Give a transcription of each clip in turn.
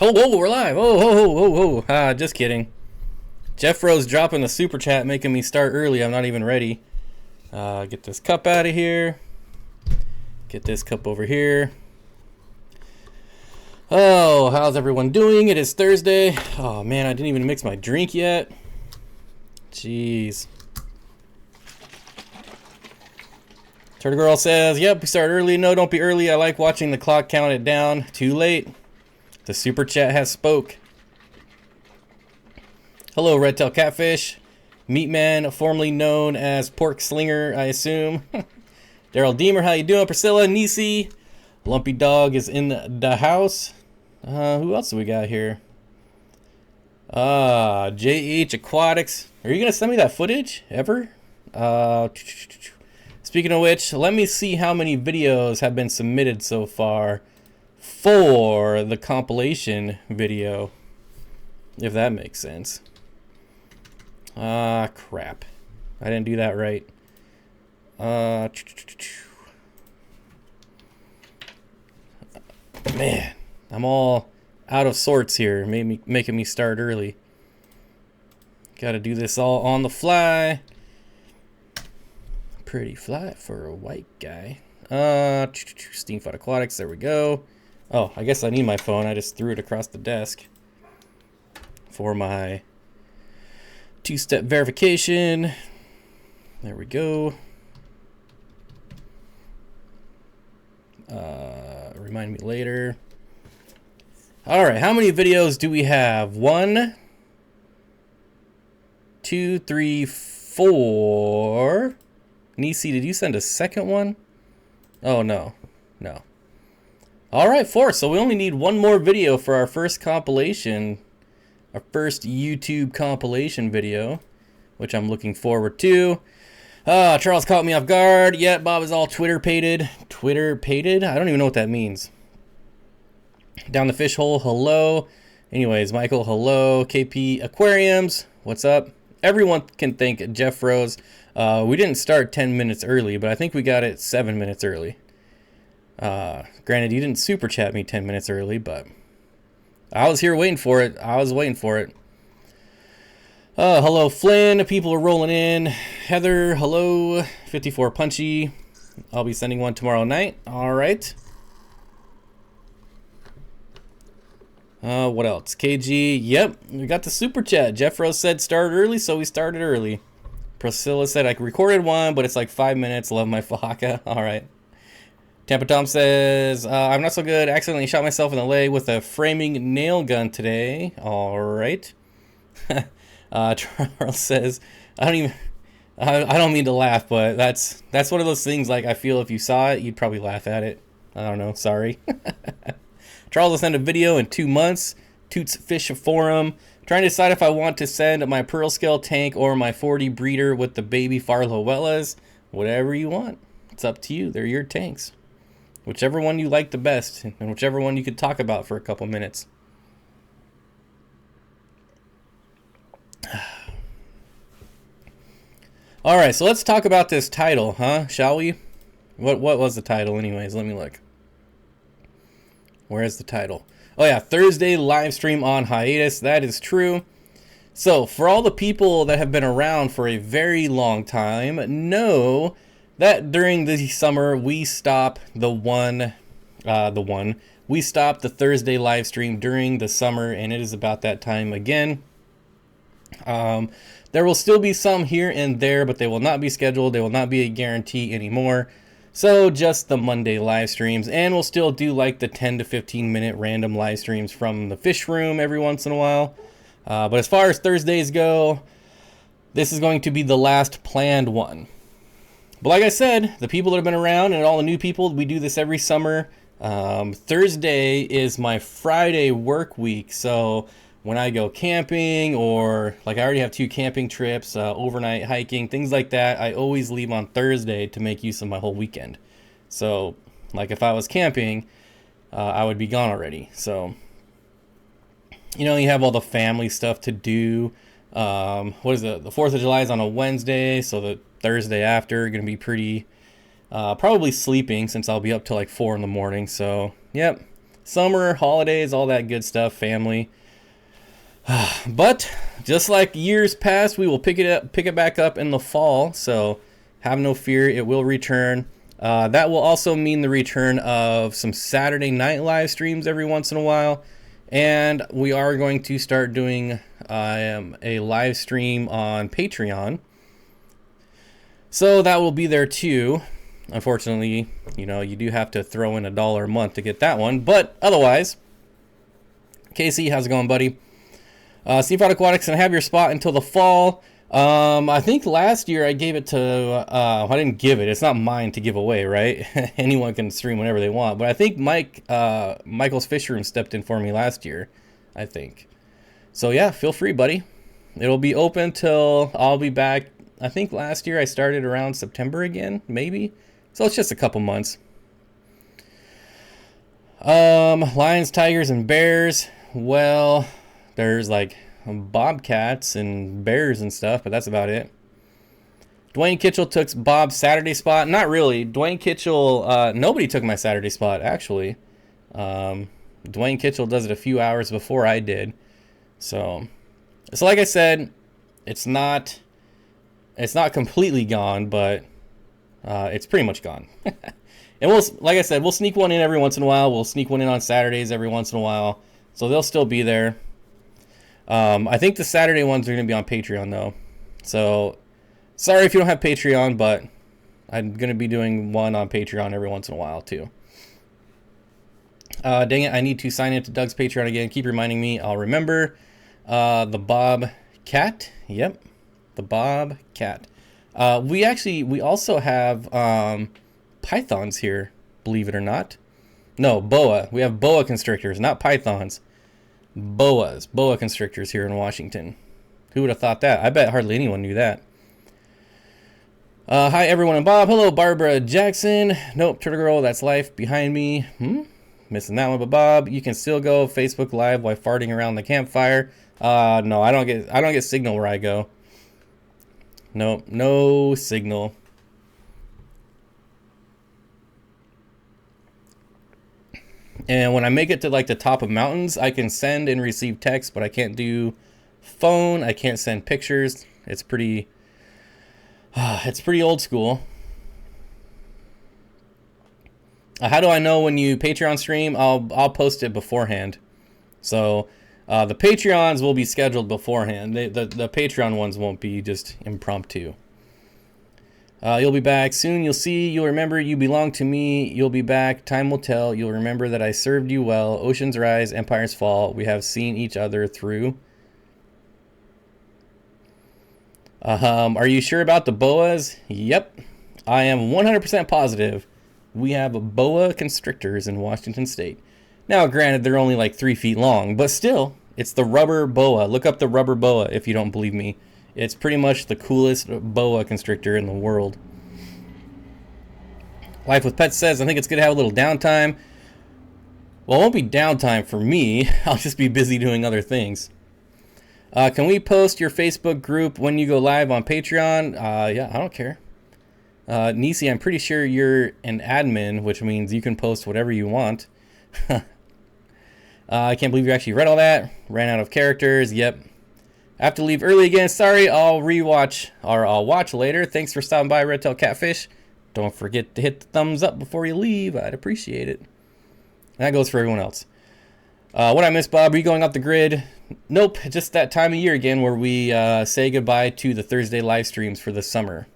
Oh, whoa, we're live. Oh, whoa, whoa, whoa, whoa. Just kidding. Jeff Rose dropping the super chat, making me start early. I'm not even ready. Get this cup out of here. Get this cup over here. Oh, how's everyone doing? It is Thursday. Oh, man, I didn't even mix my drink yet. Jeez. Turtle Girl says, yep, we start early. No, don't be early. I like watching the clock count it down. Too late. The super chat has spoke. Hello, Red Tail Catfish. Meatman, formerly known as Pork Slinger, I assume. Daryl Deemer, how you doing? Priscilla, Nisi. Lumpy Dog is in the house. Who else do we got here? JH Aquatics. Are you going to send me that footage ever? Speaking of which, let me see how many videos have been submitted so far for the compilation video, if that makes sense. Crap. I didn't do that right. Man, I'm all out of sorts here, making me start early. Gotta do this all on the fly. Pretty fly for a white guy. Steenfott Aquatics, there we go. Oh, I guess I need my phone. I just threw it across the desk for my two-step verification. There we go. Remind me later. All right, how many videos do we have? 1, 2, 3, 4. Nisi, did you send a second one? Oh, no. No. All right, 4. So we only need one more video for our first compilation. Our first YouTube compilation video, which I'm looking forward to. Charles caught me off guard. Yeah, Bob is all Twitter-pated. Twitter-pated? I don't even know what that means. Down the fish hole, hello. Anyways, Michael, hello. KP Aquariums, what's up? Everyone can thank Jeff Rose. We didn't start 10 minutes early, but I think we got it 7 minutes early. Granted, you didn't super chat me 10 minutes early, but I was here waiting for it. I was waiting for it. Hello, Flynn. People are rolling in. Heather, hello. 54 Punchy. I'll be sending one tomorrow night. All right. What else? KG. Yep, we got the super chat. Jeff Rose said start early, so we started early. Priscilla said I recorded one, but it's like 5 minutes. Love my Fahaka. All right. Tampa Tom says, I'm not so good. Accidentally shot myself in the leg with a framing nail gun today. All right. Charles says, I don't mean to laugh, but that's one of those things, like, I feel if you saw it, you'd probably laugh at it. I don't know. Sorry. Charles will send a video in 2 months. Toots Fish Forum. Trying to decide if I want to send my pearl scale tank or my 40 breeder with the baby Farloellas. Whatever you want. It's up to you. They're your tanks. Whichever one you like the best, and whichever one you could talk about for a couple minutes. All right, so let's talk about this title, huh? Shall we? What was the title anyways? Let me look. Where is the title? Oh yeah, Thursday live stream on hiatus. That is true. So for all the people that have been around for a very long time, know that during the summer we stop we stop the Thursday live stream during the summer, and it is about that time again. There will still be some here and there, but they will not be scheduled. They will not be a guarantee anymore. So just the Monday live streams, and we'll still do like the 10 to 15 minute random live streams from the fish room every once in a while. But as far as Thursdays go, this is going to be the last planned one. But like I said, the people that have been around and all the new people, we do this every summer. Thursday is my Friday work week, so when I go camping, or like I already have 2 camping trips, overnight hiking, things like that, I always leave on Thursday to make use of my whole weekend. So like if I was camping, I would be gone already. So, you know, you have all the family stuff to do. What is it? The 4th of July is on a Wednesday, so the Thursday after going to be pretty, probably sleeping since I'll be up till like 4 in the morning. So, yep. Summer, holidays, all that good stuff, family. But just like years past, we will pick it back up in the fall. So have no fear, it will return. That will also mean the return of some Saturday night live streams every once in a while. And we are going to start doing a live stream on Patreon. So that will be there too. Unfortunately, you know, you do have to throw in $1 a month to get that one. But otherwise, Casey, how's it going, buddy? Steenfott Aquatics, and have your spot until the fall. I think last year I gave it to, I didn't give it. It's not mine to give away, right? Anyone can stream whenever they want. But I think Michael's Fish Room stepped in for me last year, I think. So yeah, feel free, buddy. It'll be open till I'll be back. I think last year I started around September again, maybe. So it's just a couple months. Lions, tigers, and bears. Well, there's like bobcats and bears and stuff, but that's about it. Dwayne Kitchell took Bob's Saturday spot. Not really. Dwayne Kitchell, nobody took my Saturday spot, actually. Dwayne Kitchell does it a few hours before I did. So like I said, it's not completely gone, but it's pretty much gone. And like I said, we'll sneak one in every once in a while. We'll sneak one in on Saturdays every once in a while. So they'll still be there. I think the Saturday ones are going to be on Patreon, though. So sorry if you don't have Patreon, but I'm going to be doing one on Patreon every once in a while, too. Dang it, I need to sign into Doug's Patreon again. Keep reminding me. I'll remember. The Bob Cat. Yep. The Bob Cat. We also have pythons here, believe it or not. No, boa. We have boa constrictors, not pythons. Boa constrictors here in Washington. Who would have thought that? I bet hardly anyone knew that. Hi, everyone, and Bob. Hello, Barbara Jackson. Nope, Turtle Girl, that's life behind me. Missing that one, but Bob, you can still go Facebook Live while farting around the campfire. No, I don't get signal where I go. Nope, no signal. And when I make it to like the top of mountains, I can send and receive text, but I can't do phone. I can't send pictures. It's pretty old school. How do I know when you Patreon stream? I'll post it beforehand. So the Patreons will be scheduled beforehand. The Patreon ones won't be just impromptu. You'll be back soon. You'll see. You'll remember you belong to me. You'll be back. Time will tell. You'll remember that I served you well. Oceans rise, empires fall. We have seen each other through. Are you sure about the boas? Yep. I am 100% positive. We have boa constrictors in Washington State. Now, granted, they're only like 3 feet long, but still, it's the rubber boa. Look up the rubber boa if you don't believe me. It's pretty much the coolest boa constrictor in the world. Life with Pets says, I think it's good to have a little downtime. Well, it won't be downtime for me. I'll just be busy doing other things. Can we post your Facebook group when you go live on Patreon? Yeah, I don't care. Nisi, I'm pretty sure you're an admin, which means you can post whatever you want. I can't believe you actually read all that. Ran out of characters. Yep. I have to leave early again. Sorry, I'll rewatch, or I'll watch later. Thanks for stopping by, Red Tail Catfish. Don't forget to hit the thumbs up before you leave. I'd appreciate it. And that goes for everyone else. What I missed, Bob? Are you going off the grid? Nope. Just that time of year again where we say goodbye to the Thursday live streams for the summer.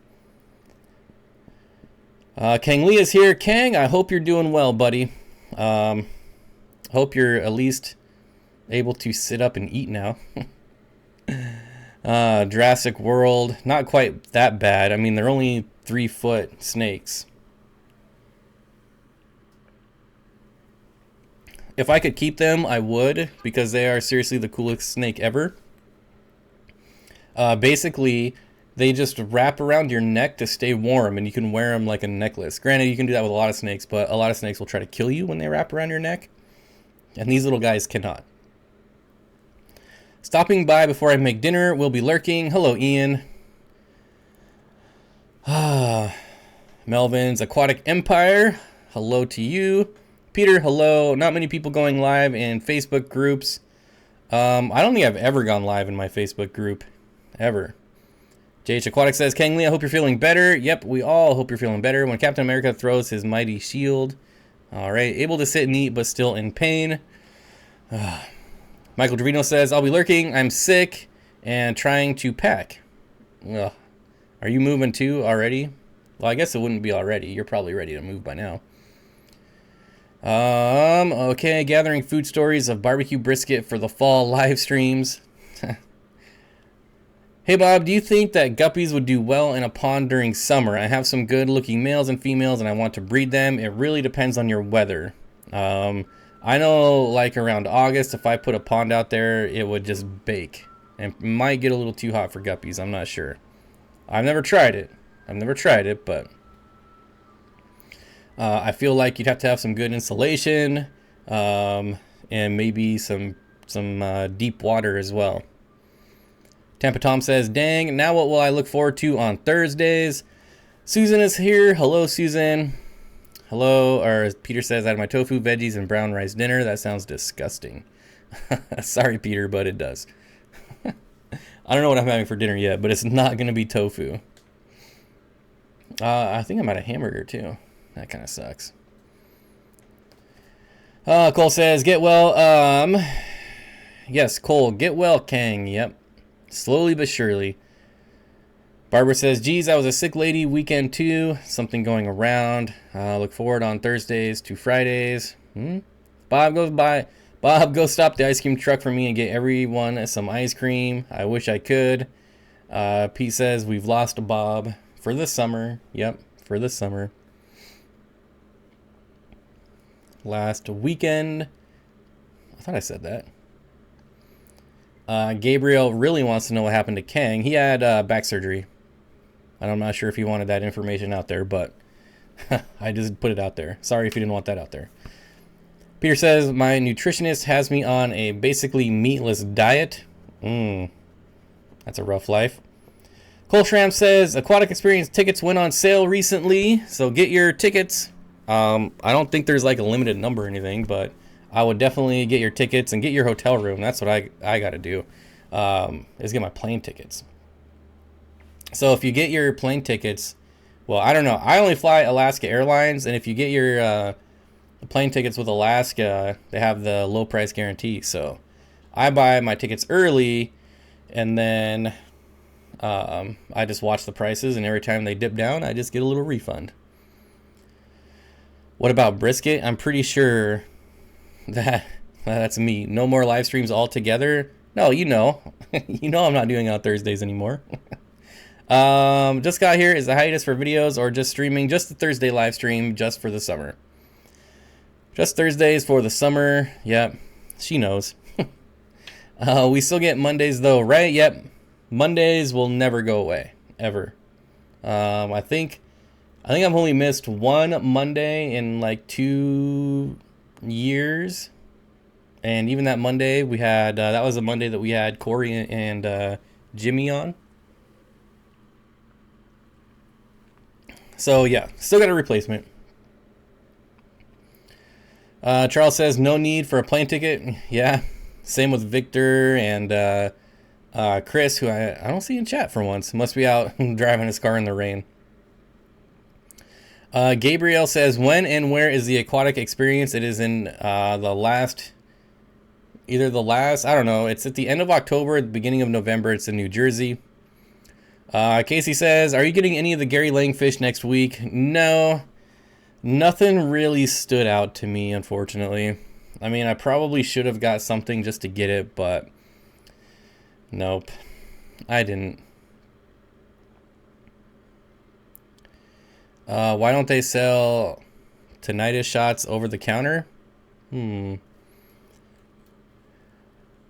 Kang Lee is here. Kang, I hope you're doing well, buddy. Hope you're at least able to sit up and eat now. Jurassic World, not quite that bad. I mean, they're only 3-foot snakes. If I could keep them, I would, because they are seriously the coolest snake ever. Basically, they just wrap around your neck to stay warm, and you can wear them like a necklace. Granted, you can do that with a lot of snakes, but a lot of snakes will try to kill you when they wrap around your neck, and these little guys cannot. Stopping by before I make dinner. We'll be lurking. Hello, Ian. Melvin's Aquatic Empire. Hello to you. Peter, hello. Not many people going live in Facebook groups. I don't think I've ever gone live in my Facebook group. Ever. JH Aquatics says, Kang Lee, I hope you're feeling better. Yep, we all hope you're feeling better. When Captain America throws his mighty shield. All right, able to sit and eat, but still in pain. Michael Trevino says, I'll be lurking. I'm sick and trying to pack. Ugh. Are you moving too already? Well, I guess it wouldn't be already. You're probably ready to move by now. Okay, gathering food stories of barbecue brisket for the fall live streams. Hey Bob, do you think that guppies would do well in a pond during summer? I have some good looking males and females and I want to breed them. It really depends on your weather. I know like around August, if I put a pond out there, it would just bake. And it might get a little too hot for guppies, I'm not sure. I've never tried it, but I feel like you'd have to have some good insulation, and maybe some deep water as well. Tampa Tom says, dang, now what will I look forward to on Thursdays? Susan is here. Hello, Susan. Hello, or as Peter says, I had my tofu, veggies, and brown rice dinner. That sounds disgusting. Sorry, Peter, but it does. I don't know what I'm having for dinner yet, but it's not going to be tofu. I think I might have hamburger, too. That kind of sucks. Cole says, get well. Yes, Cole, get well, Kang. Yep. Slowly but surely. Barbara says, geez, I was a sick lady weekend too. Something going around. Look forward on Thursdays to Fridays. Bob, go stop the ice cream truck for me and get everyone some ice cream. I wish I could. Pete says, we've lost a Bob for the summer. Yep, for the summer. Last weekend. I thought I said that. Gabriel really wants to know what happened to Kang. He had back surgery. And I'm not sure if he wanted that information out there, but I just put it out there. Sorry if you didn't want that out there. Peter says, my nutritionist has me on a basically meatless diet. That's a rough life. Cole Schramm says, Aquatic Experience tickets went on sale recently, so get your tickets. I don't think there's like a limited number or anything, but I would definitely get your tickets and get your hotel room. That's what I got to do, is get my plane tickets. So if you get your plane tickets, well, I don't know. I only fly Alaska Airlines, and if you get your plane tickets with Alaska, they have the low price guarantee. So I buy my tickets early, and then I just watch the prices, and every time they dip down, I just get a little refund. What about brisket? I'm pretty sure that's me. No more live streams altogether. No, you know I'm not doing it on Thursdays anymore. Just got here. Is the hiatus for videos or just streaming? Just the Thursday live stream, just for the summer. Just Thursdays for the summer. Yep, she knows. We still get Mondays though, right? Yep, Mondays will never go away ever. I think I've only missed one Monday in like 2 years, and even that Monday we had that was a Monday that we had Corey and Jimmy on. So yeah, still got a replacement. Charles says no need for a plane ticket. Yeah, same with Victor and Chris, who I don't see in chat for once. Must be out driving his car in the rain. Gabriel says, when and where is the Aquatic Experience? It is in I don't know. It's at the end of October, the beginning of November. It's in New Jersey. Casey says, are you getting any of the Gary Lang fish next week? No, nothing really stood out to me, unfortunately. I mean, I probably should have got something just to get it, but nope, I didn't. Why don't they sell tinnitus shots over the counter?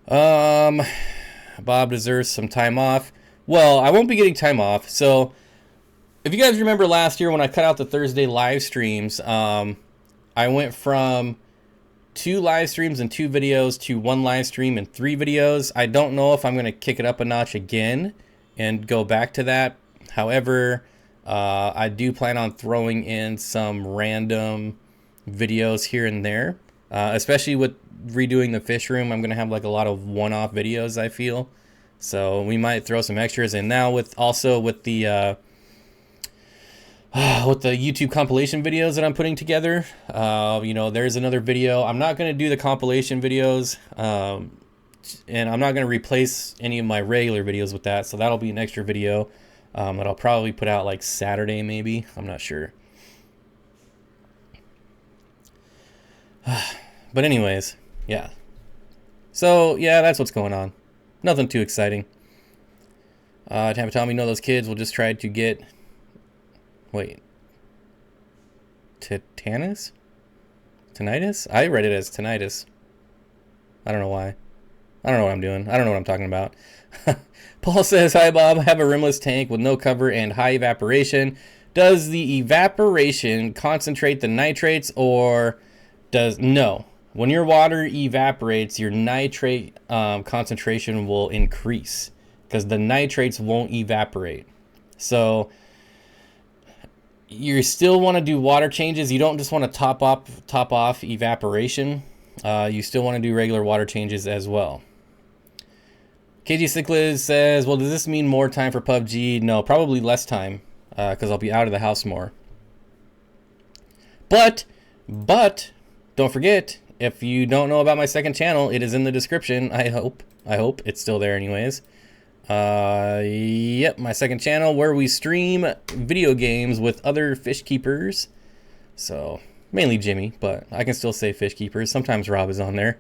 Bob deserves some time off. Well, I won't be getting time off. So if you guys remember last year when I cut out the Thursday live streams, I went from 2 live streams and 2 videos to 1 live stream and 3 videos. I don't know if I'm going to kick it up a notch again and go back to that. However, I do plan on throwing in some random videos here and there, especially with redoing the fish room. I'm going to have like a lot of one-off videos, I feel. So we might throw some extras in now with the YouTube compilation videos that I'm putting together. You know, there's another video. I'm not going to do the compilation videos, and I'm not going to replace any of my regular videos with that. So that'll be an extra video that I'll probably put out like Saturday, maybe. I'm not sure. But anyways, yeah. So yeah, that's what's going on. Nothing too exciting. Tommy, know those kids will just try to get... Wait. Tinnitus? Tinnitus? I read it as tinnitus. I don't know why. I don't know what I'm doing. I don't know what I'm talking about. Paul says, hi Bob, I have a rimless tank with no cover and high evaporation. Does the evaporation concentrate the nitrates or does... No. When your water evaporates, your nitrate concentration will increase because the nitrates won't evaporate. So you still want to do water changes. You don't just want to top off evaporation. You still want to do regular water changes as well. KG Cichlids says, well, does this mean more time for PUBG? No, probably less time because I'll be out of the house more. But don't forget, if you don't know about my second channel, it is in the description. I hope it's still there anyways. Yep, my second channel where we stream video games with other fish keepers. So mainly Jimmy, but I can still say fish keepers. Sometimes Rob is on there.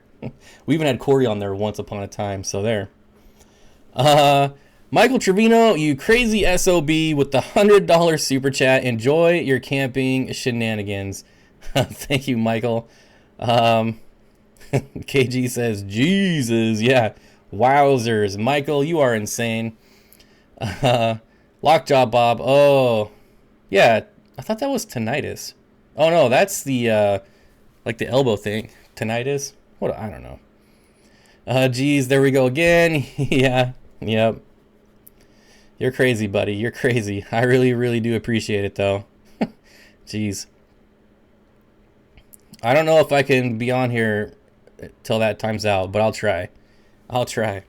We even had Corey on there once upon a time, so there. Michael Trevino, you crazy SOB with the $100 super chat. Enjoy your camping shenanigans. Thank you, Michael. KG says, yeah, wowzers. Michael, you are insane. Lockjaw Bob, oh, yeah, I thought that was tinnitus. Oh, no, that's the, like the elbow thing. Tinnitus? What? I don't know. Geez, there we go again. Yeah, yep. You're crazy, buddy. You're crazy. I really, really do appreciate it, though. Jeez. I don't know if I can be on here till that time's out, but I'll try. Dwayne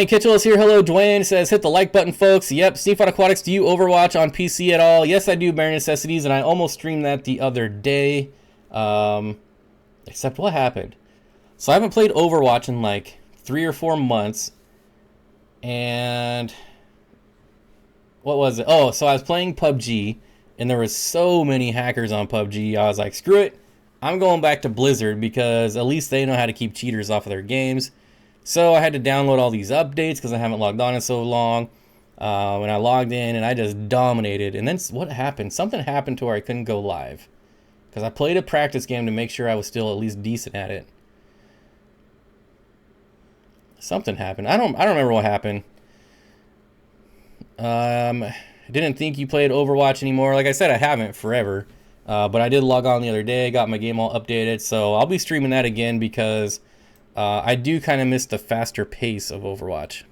Kitchell is here. Hello, Dwayne. Says, hit the like button, folks. Yep, Steenfott Aquatics, do you Overwatch on PC at all? Yes, I do, Bare Necessities, and I almost streamed that the other day. Except what happened? So I haven't played Overwatch in like 3 or 4 months. And what was it? Oh, so I was playing PUBG. And there was so many hackers on PUBG. I was like, screw it. I'm going back to Blizzard because at least they know how to keep cheaters off of their games. So I had to download all these updates because I haven't logged on in so long. When I logged in and I just dominated. And then what happened? Something happened to where I couldn't go live. Because I played a practice game to make sure I was still at least decent at it. Something happened. I don't remember what happened. I didn't think you played Overwatch anymore. Like I said, I haven't forever. But I did log on the other day, got my game all updated. So I'll be streaming that again because I do kind of miss the faster pace of Overwatch.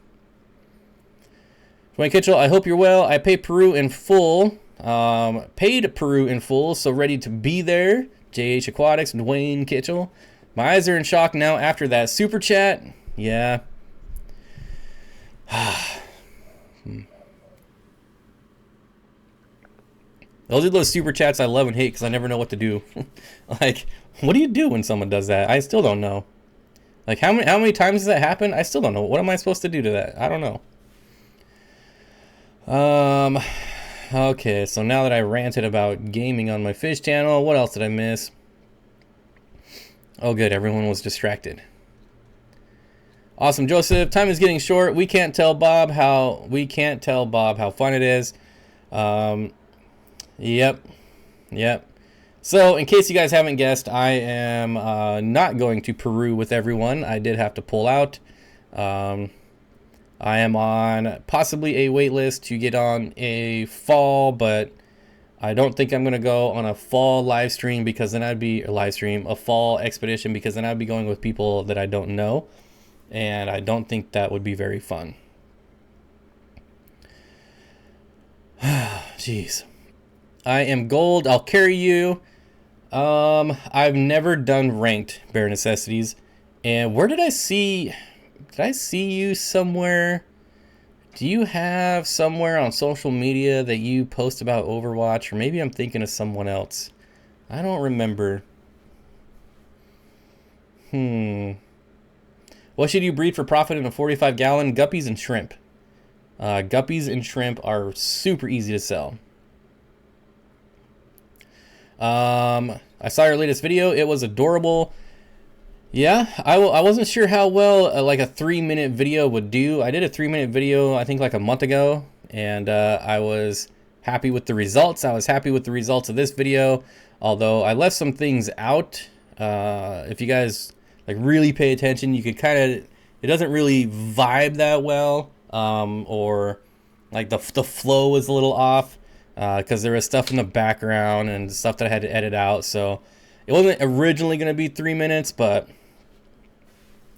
Dwayne Kitchell, I hope you're well. I paid Peru in full. Paid Peru in full, so ready to be there. JH Aquatics, Dwayne Kitchell. My eyes are in shock now after that super chat. Yeah. Those are those super chats I love and hate because I never know what to do. Like, what do you do when someone does that? I still don't know. Like, how many times does that happen? I still don't know. What am I supposed to do to that? I don't know. Okay, so now that I ranted about gaming on my fish channel, what else did I miss? Oh, good. Everyone was distracted. Awesome, Joseph. Time is getting short. We can't tell Bob how fun it is. Yep. So, in case you guys haven't guessed, I am not going to Peru with everyone. I did have to pull out. I am on possibly a wait list to get on a fall, but I don't think I'm going to go on a fall live stream because then a fall expedition because then I'd be going with people that I don't know, and I don't think that would be very fun. Jeez. I am gold. I'll carry you. I've never done ranked bare necessities. And where did I see you somewhere? Do you have somewhere on social media that you post about Overwatch? Or maybe I'm thinking of someone else. I don't remember. What should you breed for profit in a 45-gallon? Guppies and shrimp. Guppies and shrimp are super easy to sell. I saw your latest video. It was adorable. Yeah, I wasn't sure how well like a 3-minute video would do. I did a 3-minute video, I think like a month ago, and I was happy with the results. I was happy with the results of this video, although I left some things out. If you guys like really pay attention, you could kind of, it doesn't really vibe that well, or like the flow was a little off, because there was stuff in the background and stuff that I had to edit out. So it wasn't originally going to be 3 minutes, but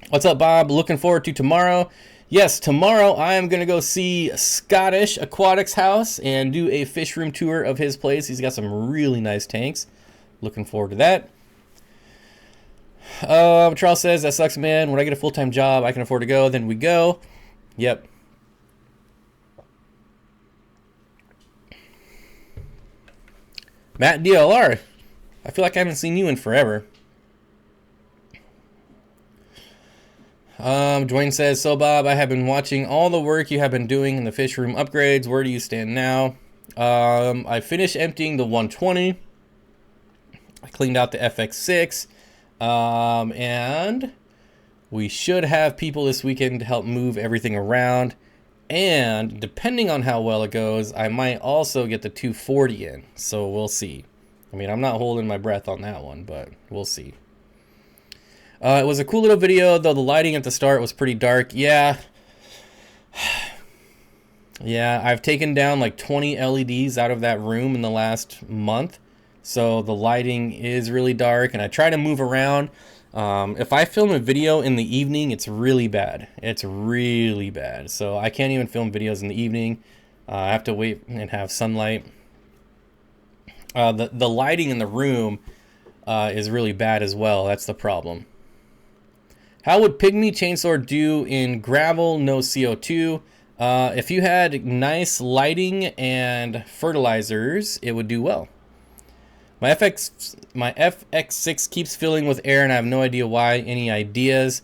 what's up, Bob? Looking forward to tomorrow. Yes, tomorrow I am going to go see Scottish Aquatics house and do a fish room tour of his place. He's got some really nice tanks. Looking forward to that. Charles says, that sucks, man. When I get a full-time job, I can afford to go. Then we go. Yep. Matt DLR. I feel like I haven't seen you in forever. Dwayne says, so Bob, I have been watching all the work you have been doing in the fish room upgrades. Where do you stand now? I finished emptying the 120. I cleaned out the FX6. And we should have people this weekend to help move everything around. And depending on how well it goes, I might also get the 240 in. So we'll see. I mean, I'm not holding my breath on that one, but we'll see. It was a cool little video, though the lighting at the start was pretty dark. Yeah. Yeah, I've taken down like 20 LEDs out of that room in the last month. So the lighting is really dark, and I try to move around. If I film a video in the evening, it's really bad. It's really bad. So I can't even film videos in the evening. I have to wait and have sunlight. The lighting in the room is really bad as well. That's the problem. How would Pygmy Chainsaw do in gravel, no CO2? If you had nice lighting and fertilizers, it would do well. My FX6 keeps filling with air, and I have no idea why. Any ideas?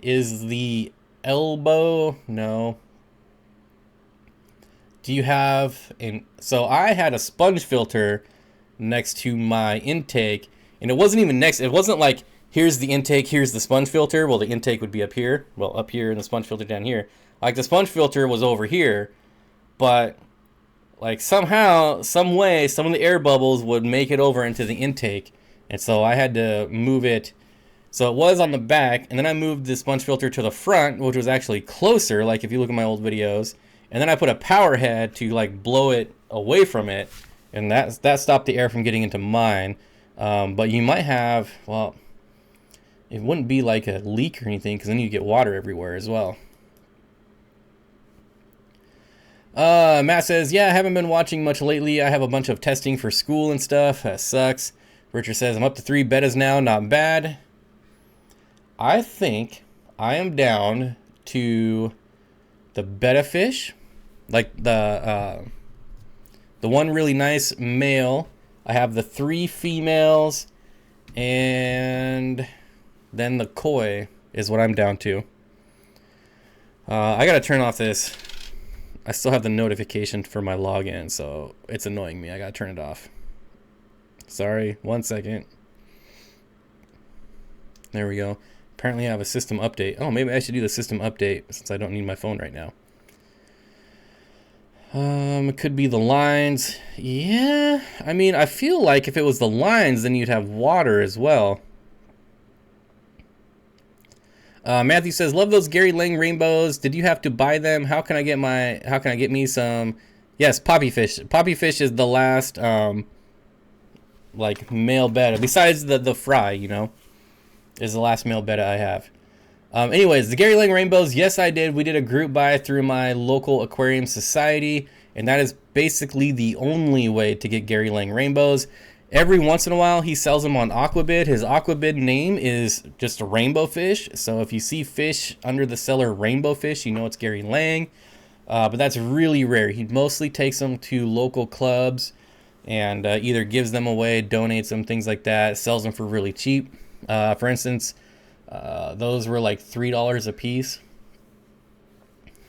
Is the elbow? No. Do you have so I had a sponge filter next to my intake, and it wasn't even next. It wasn't like, here's the intake, here's the sponge filter. Well, the intake would be up here. Well, up here, and the sponge filter down here. Like, the sponge filter was over here, but like somehow, some way, some of the air bubbles would make it over into the intake, and so I had to move it. So it was on the back, and then I moved the sponge filter to the front, which was actually closer, like if you look at my old videos. And then I put a power head to like blow it away from it, and that stopped the air from getting into mine. But you might have, well, it wouldn't be like a leak or anything, because then you get water everywhere as well. Matt says, yeah, I haven't been watching much lately. I have a bunch of testing for school and stuff. That sucks. Richard says, I'm up to 3 betas now. Not bad. I think I am down to the betta fish, like the one really nice male. I have the 3 females, and then the koi is what I'm down to. I gotta turn off this. I still have the notification for my login, so it's annoying me. I gotta turn it off. Sorry, 1 second. There we go. Apparently I have a system update. Oh, maybe I should do the system update since I don't need my phone right now. It could be the lines. Yeah, I mean, I feel like if it was the lines, then you'd have water as well. Matthew says, love those Gary Lang rainbows. Did you have to buy them? How can I get me some? Yes, poppy fish. Poppy fish is the last like male betta, besides the fry, you know, is the last male betta I have. Anyways, the Gary Lang rainbows, yes, I did. We did a group buy through my local aquarium society, and that is basically the only way to get Gary Lang rainbows. Every once in a while, he sells them on Aquabid. His Aquabid name is just a rainbow fish. So if you see fish under the seller rainbow fish, you know it's Gary Lang. But that's really rare. He mostly takes them to local clubs and either gives them away, donates them, things like that, sells them for really cheap. For instance, those were like $3 a piece.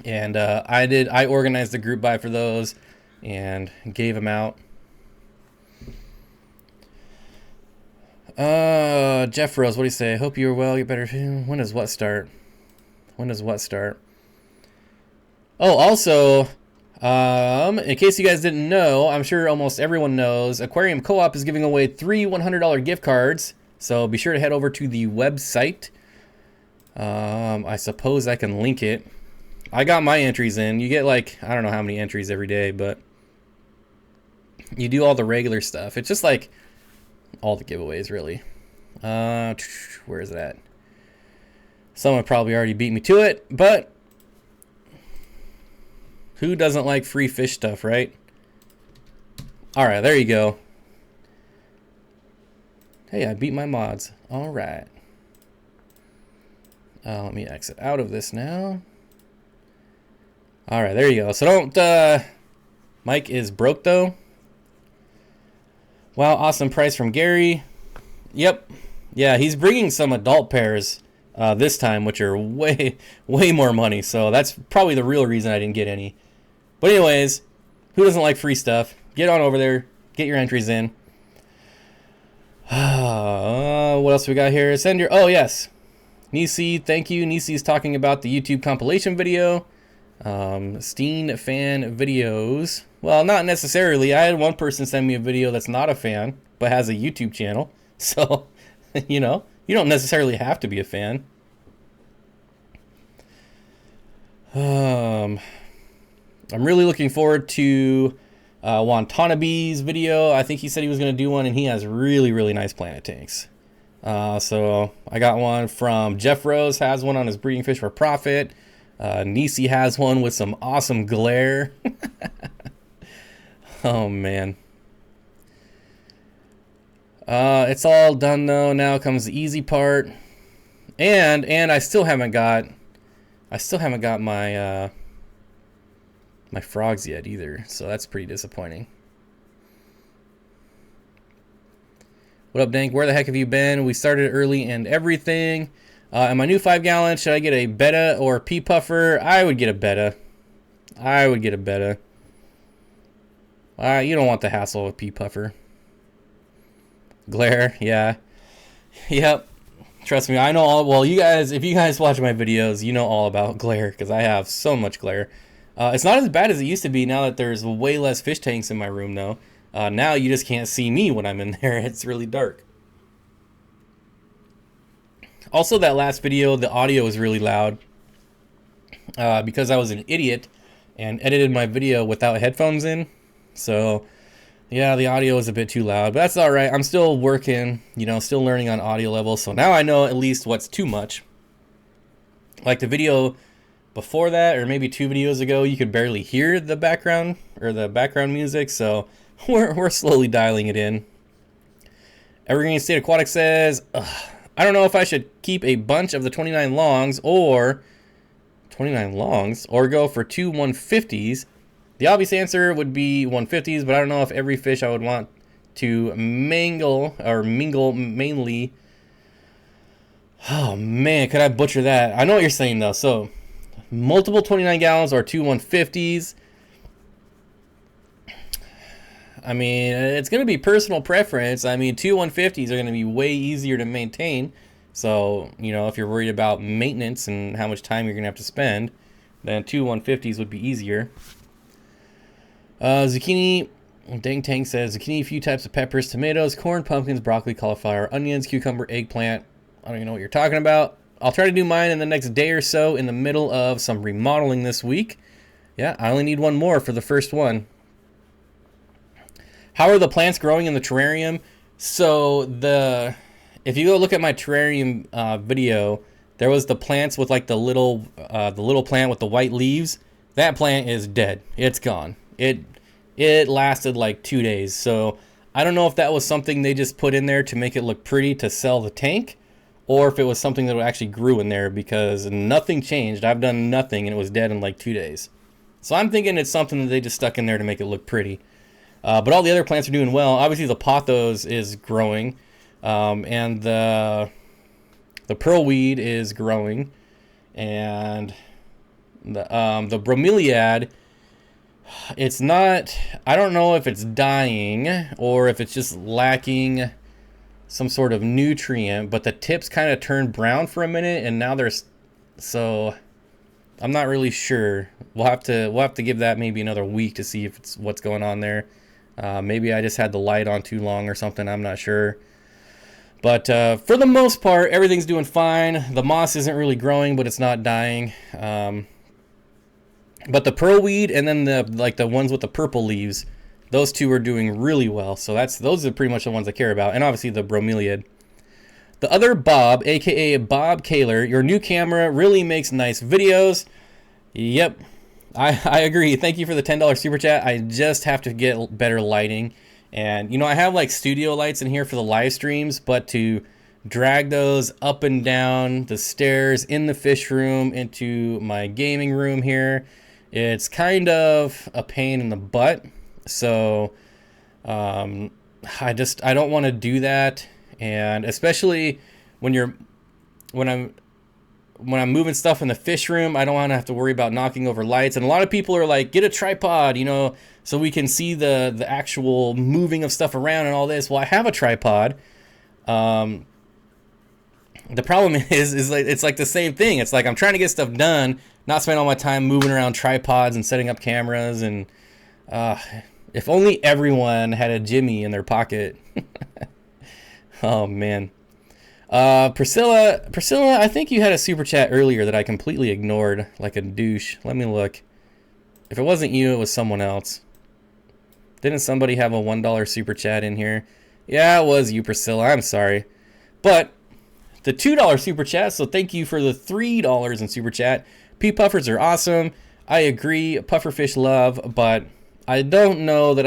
And I organized the group buy for those and gave them out. Jeff Rose, what do you say? Hope you're well, get better. When does what start? Oh, also, in case you guys didn't know, I'm sure almost everyone knows, Aquarium Co-op is giving away 3 $100 gift cards. So be sure to head over to the website. I suppose I can link it. I got my entries in. You get like, I don't know how many entries every day, but you do all the regular stuff. It's just like all the giveaways, really. Where is it at? Someone probably already beat me to it, but who doesn't like free fish stuff, right? All right, there you go. Hey, I beat my mods. All right. Let me exit out of this now. All right, there you go. So don't, Mike is broke though. Wow, awesome price from Gary. Yep. Yeah, he's bringing some adult pairs this time, which are way more money. So that's probably the real reason I didn't get any. But anyways, who doesn't like free stuff? Get on over there. Get your entries in. What else we got here? Send your... Oh, yes. Nisi, thank you. Nisi's talking about the YouTube compilation video. Steen fan videos. Well, not necessarily. I had one person send me a video that's not a fan, but has a YouTube channel. So, you know, you don't necessarily have to be a fan. I'm really looking forward to Watanabe's video. I think he said he was going to do one, and he has really nice planet tanks. So I got one from Jeff Rose, has one on his breeding fish for profit. Nisi has one with some awesome glare. Oh man. It's all done though. Now comes the easy part. And I still haven't got my my frogs yet either. So that's pretty disappointing. What up, Dank? Where the heck have you been? We started early and everything. And my new 5-gallon, should I get a betta or pea puffer? I would get a betta. You don't want the hassle of a pea puffer. Glare, yeah. Yep. Trust me, I know all... Well, you guys, if you guys watch my videos, you know all about glare, because I have so much glare. It's not as bad as it used to be now that there's way less fish tanks in my room, though. Now you just can't see me when I'm in there. It's really dark. Also, that last video, the audio was really loud because I was an idiot and edited my video without headphones in. So, yeah, the audio was a bit too loud, but that's all right. I'm still working, you know, still learning on audio level. So now I know at least what's too much. Like the video before that, or maybe 2 videos ago, you could barely hear the background or the background music. So we're slowly dialing it in. Evergreen State Aquatics says, I don't know if I should keep a bunch of the 29 longs or go for 2 150s. The obvious answer would be 150s, but I don't know if every fish I would want to mingle mainly. Oh man, could I butcher that? I know what you're saying though. So multiple 29 gallons or 2 150s. I mean, it's going to be personal preference. I mean, 2 150s are going to be way easier to maintain. So, you know, if you're worried about maintenance and how much time you're going to have to spend, then 2 150s would be easier. Zucchini, Dang Tang says, zucchini, a few types of peppers, tomatoes, corn, pumpkins, broccoli, cauliflower, onions, cucumber, eggplant. I don't even know what you're talking about. I'll try to do mine in the next day or so in the middle of some remodeling this week. Yeah, I only need one more for the first one. How are the plants growing in the terrarium? So if you go look at my terrarium video, there was the plants with like the little plant with the white leaves. That plant is dead. It's gone. It lasted like 2 days. So I don't know if that was something they just put in there to make it look pretty to sell the tank, or if it was something that actually grew in there, because nothing changed. I've done nothing and it was dead in like 2 days. So I'm thinking it's something that they just stuck in there to make it look pretty. But all the other plants are doing well. Obviously the pothos is growing, and the pearlweed is growing, and the bromeliad, it's not, I don't know if it's dying or if it's just lacking some sort of nutrient, but the tips kind of turned brown for a minute, and now there's, so I'm not really sure. We'll have to give that maybe another week to see if it's what's going on there. Maybe I just had the light on too long or something. I'm not sure. But for the most part, everything's doing fine. The moss isn't really growing, but it's not dying. But the pearlweed and then the ones with the purple leaves, those two are doing really well. So those are pretty much the ones I care about. And obviously the bromeliad. The other Bob, aka Bob Kaler, your new camera really makes nice videos. Yep, I agree. Thank you for the $10 super chat. I just have to get better lighting. And, you know, I have like studio lights in here for the live streams, but to drag those up and down the stairs in the fish room into my gaming room here, it's kind of a pain in the butt. So I don't want to do that. And especially when I'm moving stuff in the fish room, I don't want to have to worry about knocking over lights. And a lot of people are like, get a tripod, you know, so we can see the actual moving of stuff around and all this. Well, I have a tripod. The problem is like, it's like the same thing. It's like I'm trying to get stuff done, not spend all my time moving around tripods and setting up cameras. And if only everyone had a Jimmy in their pocket. Oh, man. Priscilla, I think you had a super chat earlier that I completely ignored like a douche. Let me look. If it wasn't you, it was someone else. Didn't somebody have a $1 super chat in here? Yeah, it was you, Priscilla. I'm sorry. But the $2 super chat, so thank you for the $3 in super chat. Pea puffers are awesome. I agree, pufferfish love, but I don't know that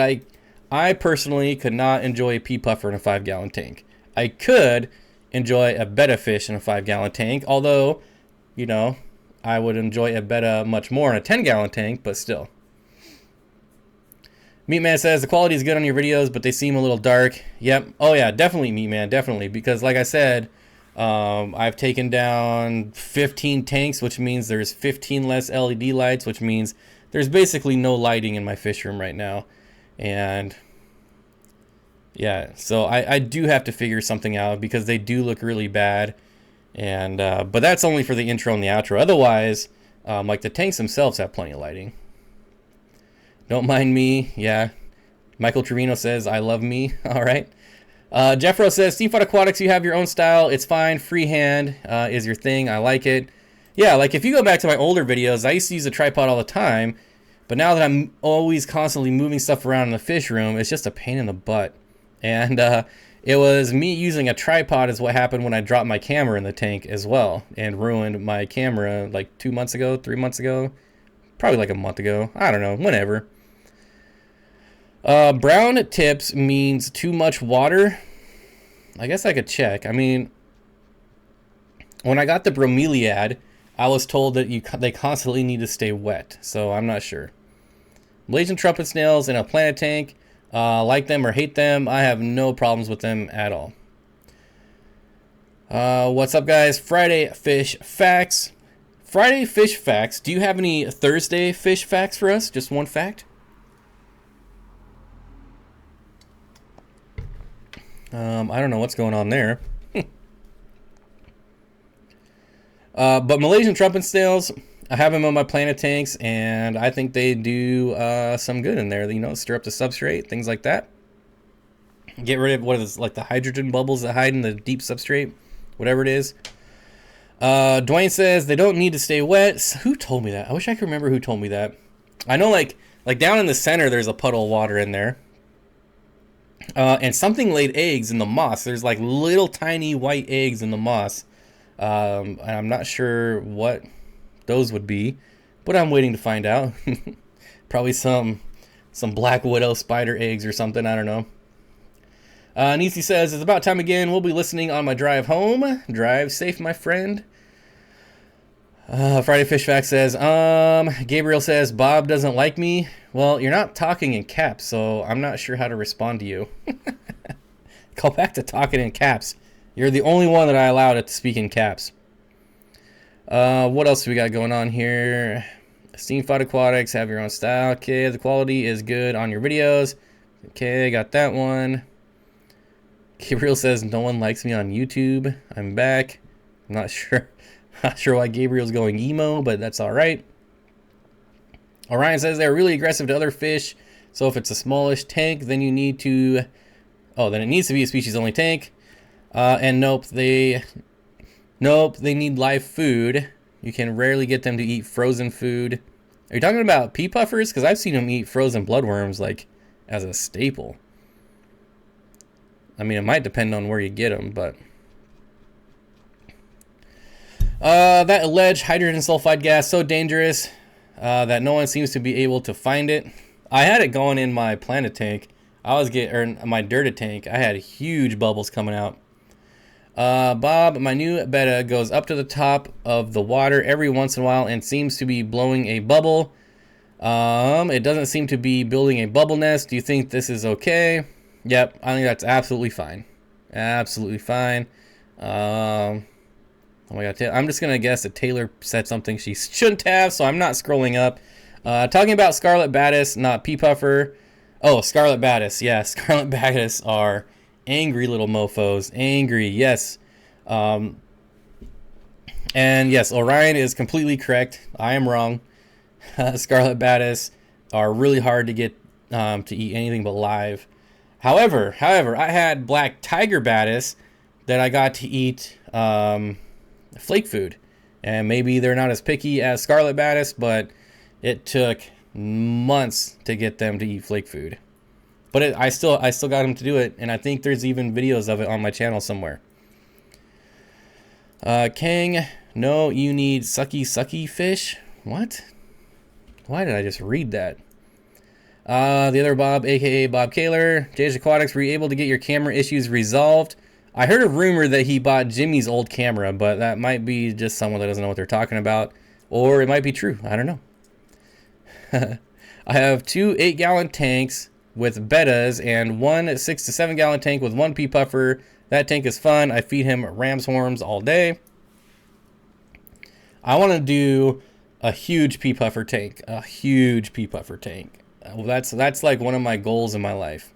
I personally could not enjoy a pea puffer in a 5-gallon tank. I could enjoy a betta fish in a 5-gallon tank, although, you know, I would enjoy a betta much more in a 10-gallon tank, but still. Meatman says, the quality is good on your videos, but they seem a little dark. Yep. Oh, yeah, definitely, Meatman, definitely. Because, like I said, I've taken down 15 tanks, which means there's 15 less LED lights, which means there's basically no lighting in my fish room right now. And yeah, so I do have to figure something out because they do look really bad. And but that's only for the intro and the outro. Otherwise, like the tanks themselves have plenty of lighting. Don't mind me. Yeah. Michael Trevino says, I love me. All right. Jeffro says, Steenfott Aquatics, you have your own style. It's fine. Freehand is your thing. I like it. Yeah, like if you go back to my older videos, I used to use a tripod all the time. But now that I'm always constantly moving stuff around in the fish room, it's just a pain in the butt. And it was me using a tripod is what happened when I dropped my camera in the tank as well. And ruined my camera like 2 months ago, 3 months ago. Probably like a month ago. I don't know. Whenever. Brown tips means too much water. I guess I could check. I mean, when I got the bromeliad, I was told that they constantly need to stay wet. So I'm not sure. Malaysian trumpet snails in a planet tank. Like them or hate them. I have no problems with them at all. What's up, guys? Friday fish facts. Friday fish facts. Do you have any Thursday fish facts for us? Just one fact? I don't know what's going on there. But Malaysian trumpet snails, I have them on my planet tanks, and I think they do some good in there. You know, stir up the substrate, things like that. Get rid of what is like the hydrogen bubbles that hide in the deep substrate, whatever it is. Dwayne says they don't need to stay wet. Who told me that? I wish I could remember who told me that. I know, like down in the center, there's a puddle of water in there. And something laid eggs in the moss. There's like little tiny white eggs in the moss. And I'm not sure what those would be, but I'm waiting to find out. Probably some some black widow spider eggs or something. I don't know. Nisi says, it's about time again. We'll be listening on my drive home. Drive safe, my friend. Friday Fish Fact says, Gabriel says, Bob doesn't like me. Well, you're not talking in caps, so I'm not sure how to respond to you. Go back to talking in caps. You're the only one that I allowed it to speak in caps. What else do we got going on here? Steenfott Aquatics, have your own style. Okay, the quality is good on your videos. Okay, got that one. Gabriel says, no one likes me on YouTube. I'm back. I'm not sure. Not sure why Gabriel's going emo, but that's all right. Orion says they're really aggressive to other fish. So if it's a smallish tank, then you need to... Oh, then it needs to be a species-only tank. And nope, they need live food. You can rarely get them to eat frozen food. Are you talking about pea puffers? Because I've seen them eat frozen bloodworms like as a staple. I mean, it might depend on where you get them, but... that alleged hydrogen sulfide gas, so dangerous that no one seems to be able to find it. I had it going in my planet tank. My dirted tank. I had huge bubbles coming out. Bob, my new betta goes up to the top of the water every once in a while and seems to be blowing a bubble. It doesn't seem to be building a bubble nest. Do you think this is okay? Yep, I think that's absolutely fine. Absolutely fine. Oh my God, I'm just going to guess that Taylor said something she shouldn't have, so I'm not scrolling up. Talking about Scarlet Batis, not pea puffer. Oh, Scarlet Batis. Yeah, Scarlet Batis are angry little mofos. Angry, yes. And yes, Orion is completely correct. I am wrong. Scarlet Batis are really hard to get to eat anything but live. However, I had Black Tiger Batis that I got to eat flake food. And maybe they're not as picky as Scarlet Batis, but it took months to get them to eat flake food. But I still got them to do it, and I think there's even videos of it on my channel somewhere. Kang, no, you need sucky fish. What? Why did I just read that? The other Bob, aka Bob Kaler, JJ Aquatics, were you able to get your camera issues resolved? I heard a rumor that he bought Jimmy's old camera, but that might be just someone that doesn't know what they're talking about, or it might be true. I don't know. I have 2 8-gallon tanks with bettas and 1 6 to 7 gallon tank with 1 pea puffer. That tank is fun. I feed him ram's horns all day. I want to do a huge pea puffer tank. A huge pea puffer tank. Well, that's like one of my goals in my life.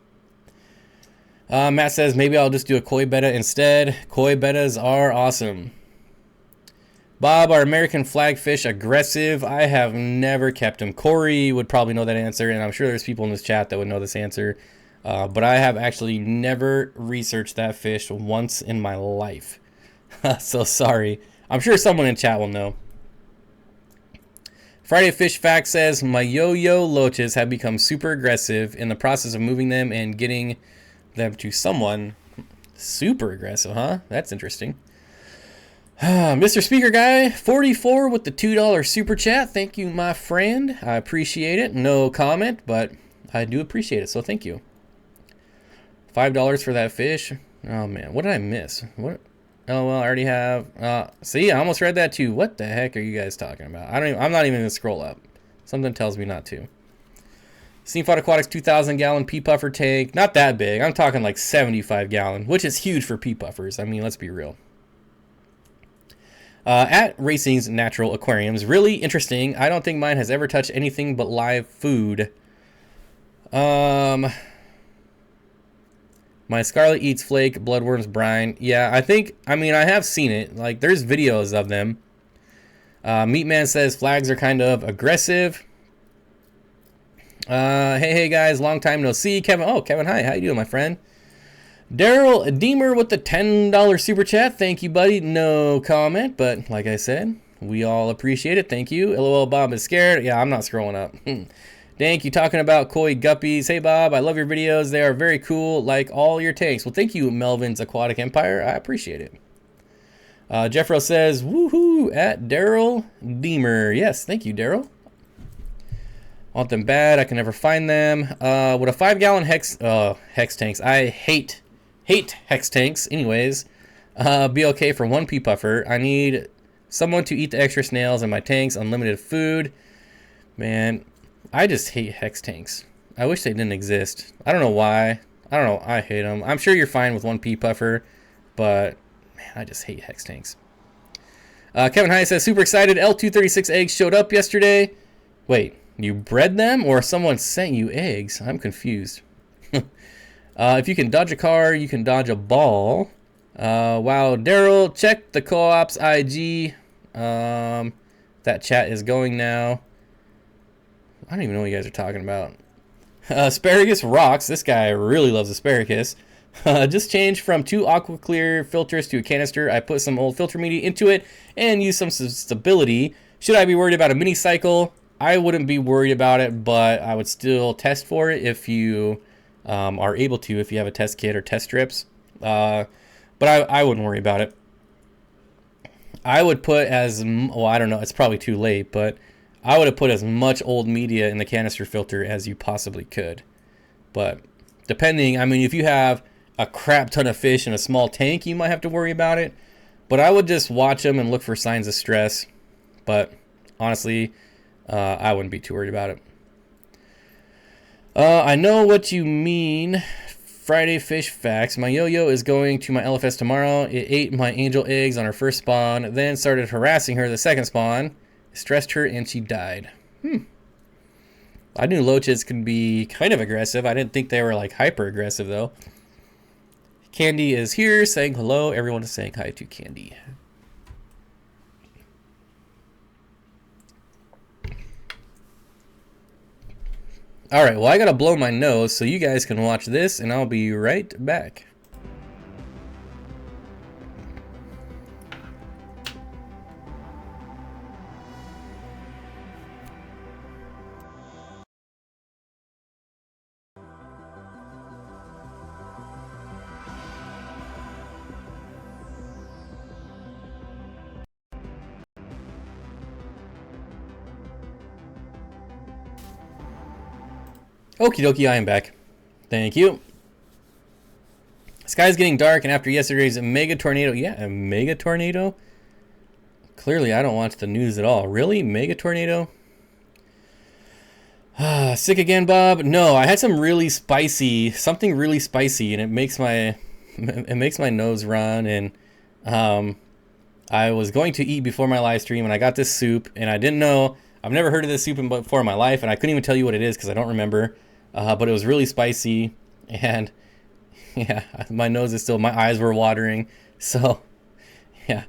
Matt says maybe I'll just do a koi betta instead. Koi bettas are awesome. Bob, are American flagfish aggressive? I have never kept them. Corey would probably know that answer, and I'm sure there's people in this chat that would know this answer. But I have actually never researched that fish once in my life. So sorry. I'm sure someone in chat will know. Friday Fish Fact says, my yo-yo loaches have become super aggressive in the process of moving them and getting them to someone. Super aggressive, huh? That's interesting. Mr. Speaker Guy, 44 with the $2 super chat. Thank you, my friend. I appreciate it. No comment, but I do appreciate it, so thank you. $5 for that fish. Oh, man. What did I miss? What? Oh, well, I already have... see, I almost read that too. What the heck are you guys talking about? I'm not even going to scroll up. Something tells me not to. Steenfott Aquatics 2,000 gallon pea puffer tank. Not that big. I'm talking like 75 gallon, which is huge for pea puffers. I mean, let's be real. At Racing's Natural Aquariums. Really interesting. I don't think mine has ever touched anything but live food. My Scarlet eats flake, bloodworms brine. Yeah, I mean, I have seen it. Like, there's videos of them. Meatman says flags are kind of aggressive. Hey guys, long time no see. Kevin, hi. How you doing, my friend? Daryl Deemer with the $10 super chat. Thank you, buddy. No comment, but like I said, we all appreciate it. Thank you. LOL, Bob is scared. Yeah, I'm not scrolling up. Dank, you talking about koi guppies. Hey, Bob, I love your videos. They are very cool, like all your tanks. Well, thank you, Melvin's Aquatic Empire. I appreciate it. Jeffro says, woohoo, at Daryl Deemer. Yes, thank you, Daryl. Want them bad. I can never find them. Would a 5-gallon hex tanks? I hate hex tanks. Anyways, be okay for 1 pea puffer. I need someone to eat the extra snails in my tanks. Unlimited food. Man, I just hate hex tanks. I wish they didn't exist. I don't know why. I don't know. I hate them. I'm sure you're fine with 1 pea puffer, but man, I just hate hex tanks. Kevin High says, super excited. L236 eggs showed up yesterday. Wait, you bred them or someone sent you eggs? I'm confused. If you can dodge a car, you can dodge a ball. Wow, Daryl, check the co-op's IG. That chat is going now. I don't even know what you guys are talking about. Asparagus rocks. This guy really loves asparagus. Just changed from 2 aqua clear filters to a canister. I put some old filter media into it and used some stability. Should I be worried about a mini cycle? I wouldn't be worried about it, but I would still test for it if you are able to, if you have a test kit or test strips. But I wouldn't worry about it. I would put well, I don't know, it's probably too late, but I would have put as much old media in the canister filter as you possibly could. But depending, I mean, if you have a crap ton of fish in a small tank, you might have to worry about it. But I would just watch them and look for signs of stress. But honestly, I wouldn't be too worried about it. I know what you mean. Friday fish facts. My yo-yo is going to my LFS tomorrow. It ate my angel eggs on her first spawn, then started harassing her the second spawn. Stressed her and she died. I knew loaches could be kind of aggressive. I didn't think they were like hyper aggressive though. Candy is here saying hello. Everyone is saying hi to Candy. Alright, well I gotta blow my nose so you guys can watch this and I'll be right back. Okie dokie, I am back. Thank you. Sky's getting dark, and after yesterday's mega tornado, yeah, a mega tornado? Clearly, I don't watch the news at all. Really? Mega tornado? Sick again, Bob? No, I had something really spicy, and it makes my nose run, and I was going to eat before my live stream, and I got this soup, and I didn't know. I've never heard of this soup before in my life, and I couldn't even tell you what it is because I don't remember. But it was really spicy, and yeah, my eyes were watering. So, yeah.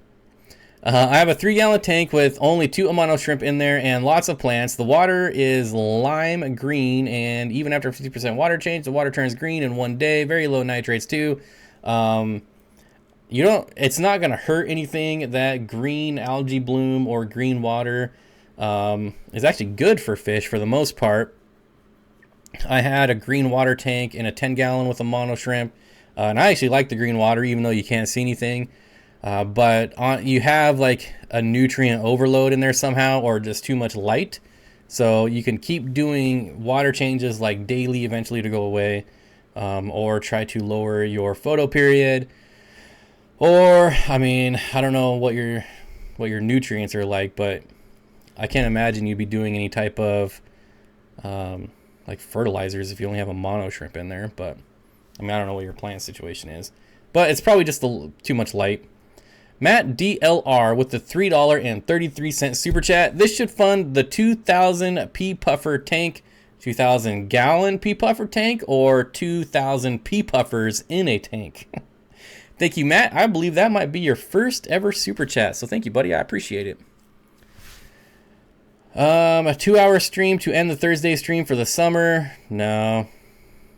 I have a 3-gallon tank with only 2 Amano shrimp in there and lots of plants. The water is lime green, and even after 50% water change, the water turns green in 1 day. Very low nitrates too. It's not gonna hurt anything. That green algae bloom or green water is actually good for fish for the most part. I had a green water tank in a 10-gallon with a mono shrimp, and I actually like the green water even though you can't see anything. But you have like a nutrient overload in there somehow, or just too much light. So you can keep doing water changes like daily eventually to go away, or try to lower your photo period. Or, I mean, I don't know what your nutrients are like, but I can't imagine you'd be doing any type of like fertilizers if you only have a mono shrimp in there. But I mean, I don't know what your plant situation is, but it's probably just too much light. Matt DLR with the $3.33 super chat. This should fund the 2,000 pea puffer tank, 2,000 gallon pea puffer tank, or 2,000 pea puffers in a tank. Thank you, Matt. I believe that might be your first ever super chat. So thank you, buddy. I appreciate it. A 2-hour stream to end the Thursday stream for the summer. No.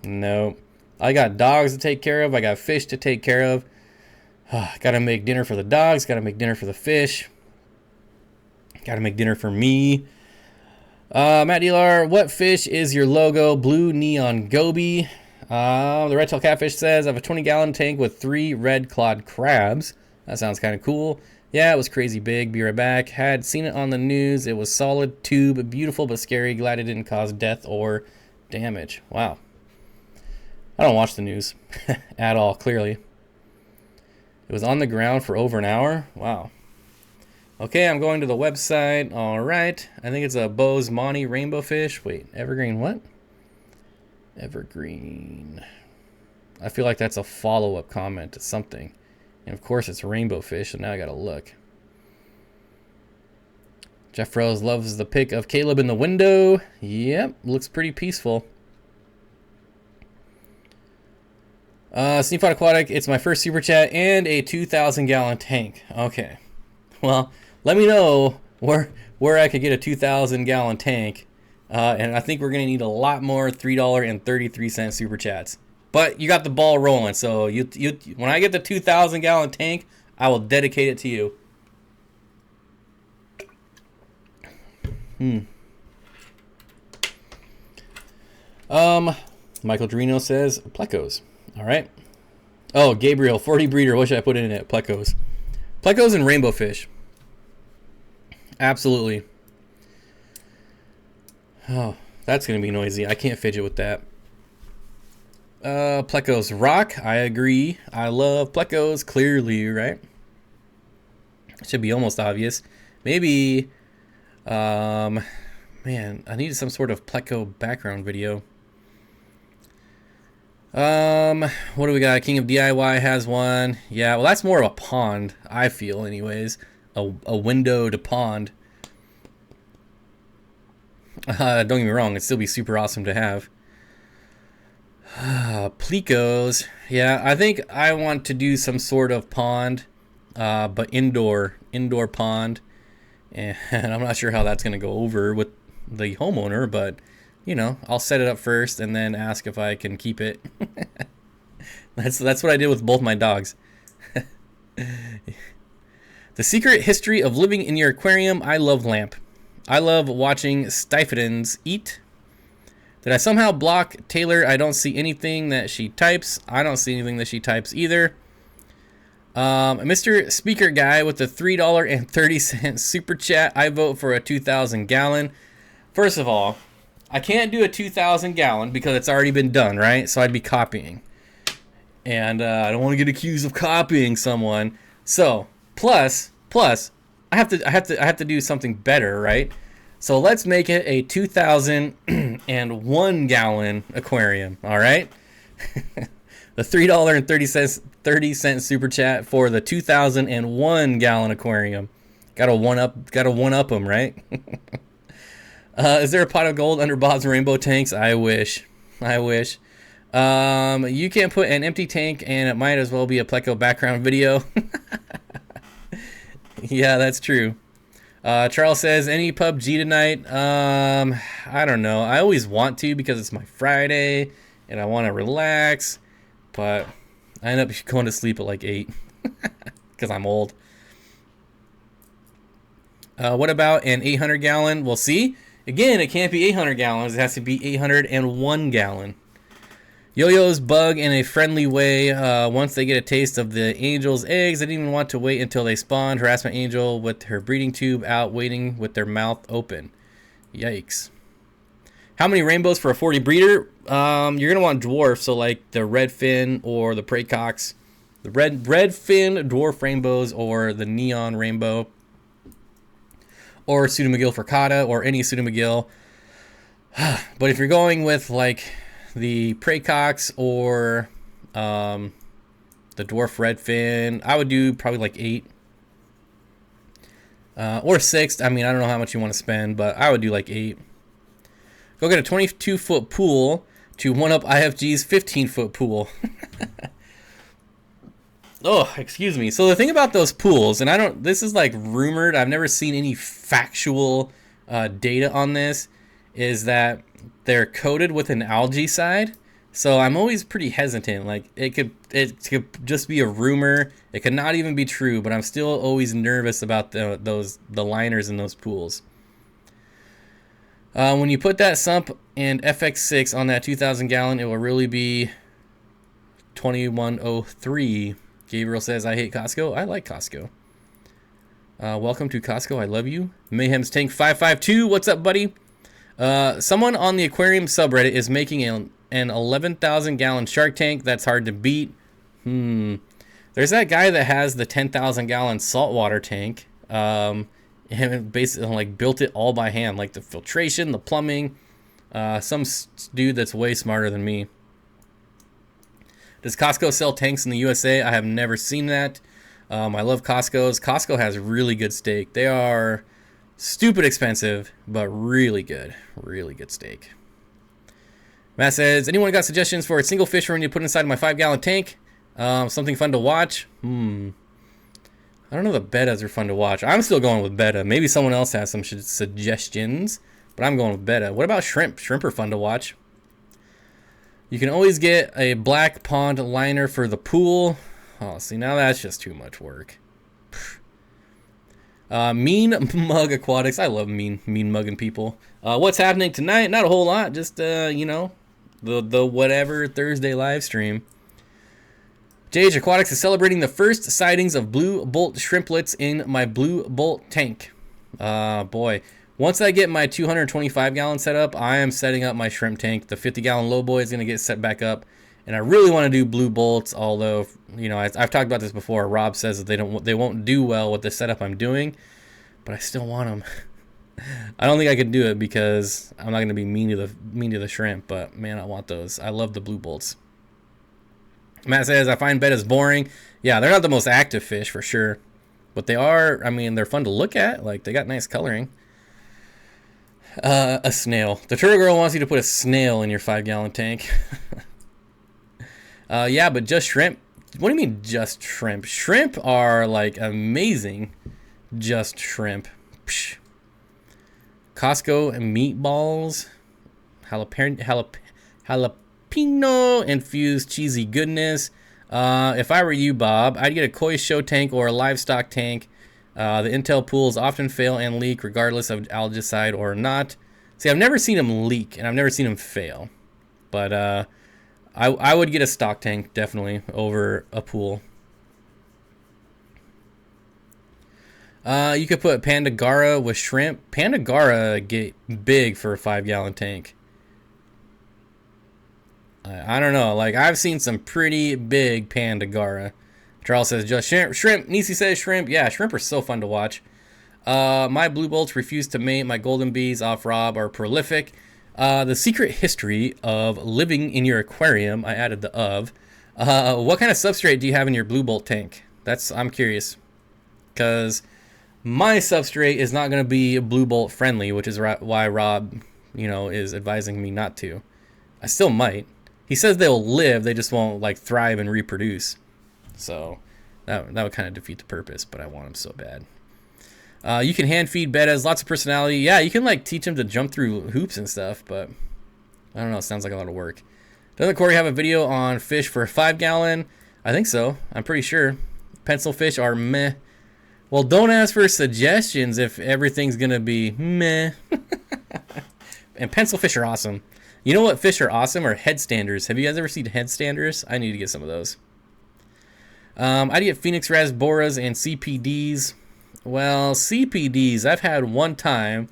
I got dogs to take care of. I got fish to take care of. Gotta make dinner for the dogs. Gotta make dinner for the fish. Gotta make dinner for me. Matt Dealar, what fish is your logo? Blue neon goby. The red-tailed catfish says, I have a 20-gallon tank with 3 red-clawed crabs. That sounds kind of cool. Yeah, it was crazy big. Be right back. Had seen it on the news. It was solid tube, beautiful but scary. Glad it didn't cause death or damage. Wow. I don't watch the news at all, clearly. It was on the ground for over an hour. Wow. Okay, I'm going to the website. All right. I think it's a Bose Monty rainbow fish. Wait, evergreen what? Evergreen. I feel like that's a follow-up comment to something. And of course it's rainbow fish, so now I gotta look. Jeff Rose loves the pic of Caleb in the window. Yep, looks pretty peaceful. Steenfott Aquatic, it's my first super chat and a 2,000 gallon tank. Okay. Well, let me know where I could get a 2,000 gallon tank. And I think we're going to need a lot more $3.33 super chats. But you got the ball rolling, so you when I get the 2,000 gallon tank, I will dedicate it to you. Michael Dorino says plecos. All right. Oh, Gabriel, 40 breeder. What should I put in it? Plecos. Plecos and rainbow fish. Absolutely. Oh, that's going to be noisy. I can't fidget with that. Plecos rock. I agree. I love plecos. Clearly, right? Should be almost obvious. Maybe, man, I needed some sort of pleco background video. What do we got? King of DIY has one. Yeah, well, that's more of a pond, I feel, anyways. A window to pond. Don't get me wrong, it'd still be super awesome to have. Plecos. Yeah, I think I want to do some sort of pond, but indoor pond. And I'm not sure how that's going to go over with the homeowner, but you know, I'll set it up first and then ask if I can keep it. That's what I did with both my dogs. The secret history of living in your aquarium. I love lamp. I love watching Stiefottins eat. Did I somehow block Taylor? I don't see anything that she types. I don't see anything that she types either. Mr. Speaker Guy with the $3.30 super chat. I vote for a 2,000 gallon. First of all, I can't do a 2,000 gallon because it's already been done, right? So I'd be copying. And I don't want to get accused of copying someone. So, plus, I have to do something better, right? So let's make it a 2,001 gallon aquarium, all right? The $3.30 super chat for the 2,001 gallon aquarium. Gotta one up them, right? Is there a pot of gold under Bob's rainbow tanks? I wish. You can't put an empty tank, and it might as well be a pleco background video. Yeah, that's true. Charles says, any PUBG tonight? I don't know. I always want to because it's my Friday and I want to relax, but I end up going to sleep at like 8 because I'm old. What about an 800 gallon? We'll see. Again, it can't be 800 gallons. It has to be 801 gallon. Yo-yos bug in a friendly way. Once they get a taste of the angel's eggs, they didn't even want to wait until they spawned. Harassment angel with her breeding tube out, waiting with their mouth open. Yikes. How many rainbows for a 40 breeder? You're going to want dwarf, so like the red fin or the praecox. The red fin dwarf rainbows or the neon rainbow. Or pseudomcgill fricata or any pseudomcgill. But if you're going with like the praecox or the dwarf red fin, I would do probably like 8 or 6. I mean, I don't know how much you want to spend, but I would do like 8. Go get a 22-foot pool to one up IFG's 15-foot pool. Oh, excuse me. So the thing about those pools, and this is like rumored, I've never seen any factual data on this, is that they're coated with an algae side. So I'm always pretty hesitant. Like it could just be a rumor. It could not even be true, but I'm still always nervous about the liners in those pools. When you put that sump and FX6 on that 2,000 gallon, it will really be 2103. Gabriel says, I hate Costco. I like Costco. Welcome to Costco. I love you. Mayhem's Tank 552. What's up, buddy? Someone on the Aquarium subreddit is making an 11,000 gallon shark tank. That's hard to beat. There's that guy that has the 10,000 gallon saltwater tank. And basically like built it all by hand, like the filtration, the plumbing. Some dude that's way smarter than me. Does Costco sell tanks in the USA? I have never seen that. I love Costco's. Costco has really good steak. They are stupid expensive, but really good. Really good steak. Matt says, anyone got suggestions for a single fish for me to put inside my 5-gallon tank? Something fun to watch? I don't know if the bettas are fun to watch. I'm still going with betta. Maybe someone else has some suggestions, but I'm going with betta. What about shrimp? Shrimp are fun to watch. You can always get a black pond liner for the pool. Oh, see, now that's just too much work. Mean Mug Aquatics. I love mean mugging people. What's happening tonight? Not a whole lot. Just, you know, the whatever Thursday live stream. JH Aquatics is celebrating the first sightings of blue bolt shrimplets in my blue bolt tank. Boy. Once I get my 225 gallon set up, I am setting up my shrimp tank. The 50 gallon low boy is going to get set back up. And I really want to do blue bolts, although, you know, I've talked about this before. Rob says that they won't do well with the setup I'm doing, but I still want them. I don't think I can do it because I'm not going to be mean to the shrimp, but man, I want those. I love the blue bolts. Matt says, I find bettas boring. Yeah, they're not the most active fish for sure, but they are, I mean, they're fun to look at. Like, they got nice coloring. A snail. The turtle girl wants you to put a snail in your 5-gallon tank. Yeah, but just shrimp. What do you mean just shrimp? Shrimp are like amazing. Just shrimp. Psh. Costco meatballs. Jalapeno infused cheesy goodness. If I were you, Bob, I'd get a koi show tank or a livestock tank. The Intel pools often fail and leak regardless of algicide or not. See, I've never seen them leak and I've never seen them fail. But I would get a stock tank definitely over a pool. You could put Pandagara with shrimp. Pandagara get big for a 5-gallon tank. I don't know. Like, I've seen some pretty big Pandagara. Charles says just shrimp. Nisi says shrimp. Yeah, shrimp are so fun to watch. My blue bolts refuse to mate. My golden bees off Rob are prolific. The secret history of living in your aquarium. I added the of. What kind of substrate do you have in your blue bolt tank? I'm curious. Because my substrate is not going to be blue bolt friendly, which is why Rob, you know, is advising me not to. I still might. He says they'll live, they just won't like thrive and reproduce. So that would kind of defeat the purpose, but I want them so bad. You can hand feed bettas, lots of personality. Yeah, you can like teach them to jump through hoops and stuff, but I don't know, it sounds like a lot of work. Doesn't Corey have a video on fish for a 5-gallon? I think so, I'm pretty sure. Pencil fish are meh. Well, don't ask for suggestions if everything's gonna be meh. And pencil fish are awesome. You know what fish are awesome? Are headstanders. Have you guys ever seen headstanders? I need to get some of those. I'd get Phoenix Rasboras and CPDs. Well, CPDs, I've had one time,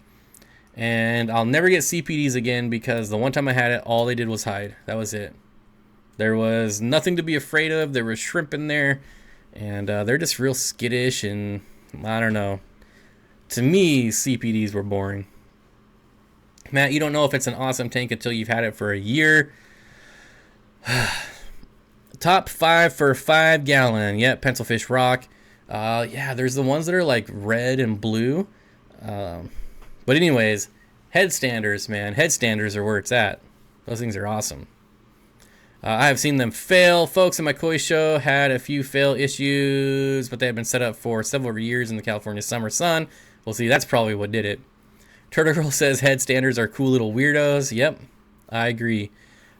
and I'll never get CPDs again because the one time I had it, all they did was hide. That was it. There was nothing to be afraid of. There was shrimp in there, and they're just real skittish, and I don't know. To me, CPDs were boring. Matt, you don't know if it's an awesome tank until you've had it for a year. Top 5 for 5-gallon. Yeah, pencilfish rock. Yeah, there's the ones that are like red and blue. But anyways, headstanders, man. Headstanders are where it's at. Those things are awesome. I have seen them fail. Folks in my koi show had a few fail issues, but they had been set up for several years in the California summer sun. Well, see, that's probably what did it. Turtle Girl says headstanders are cool little weirdos. Yep, I agree.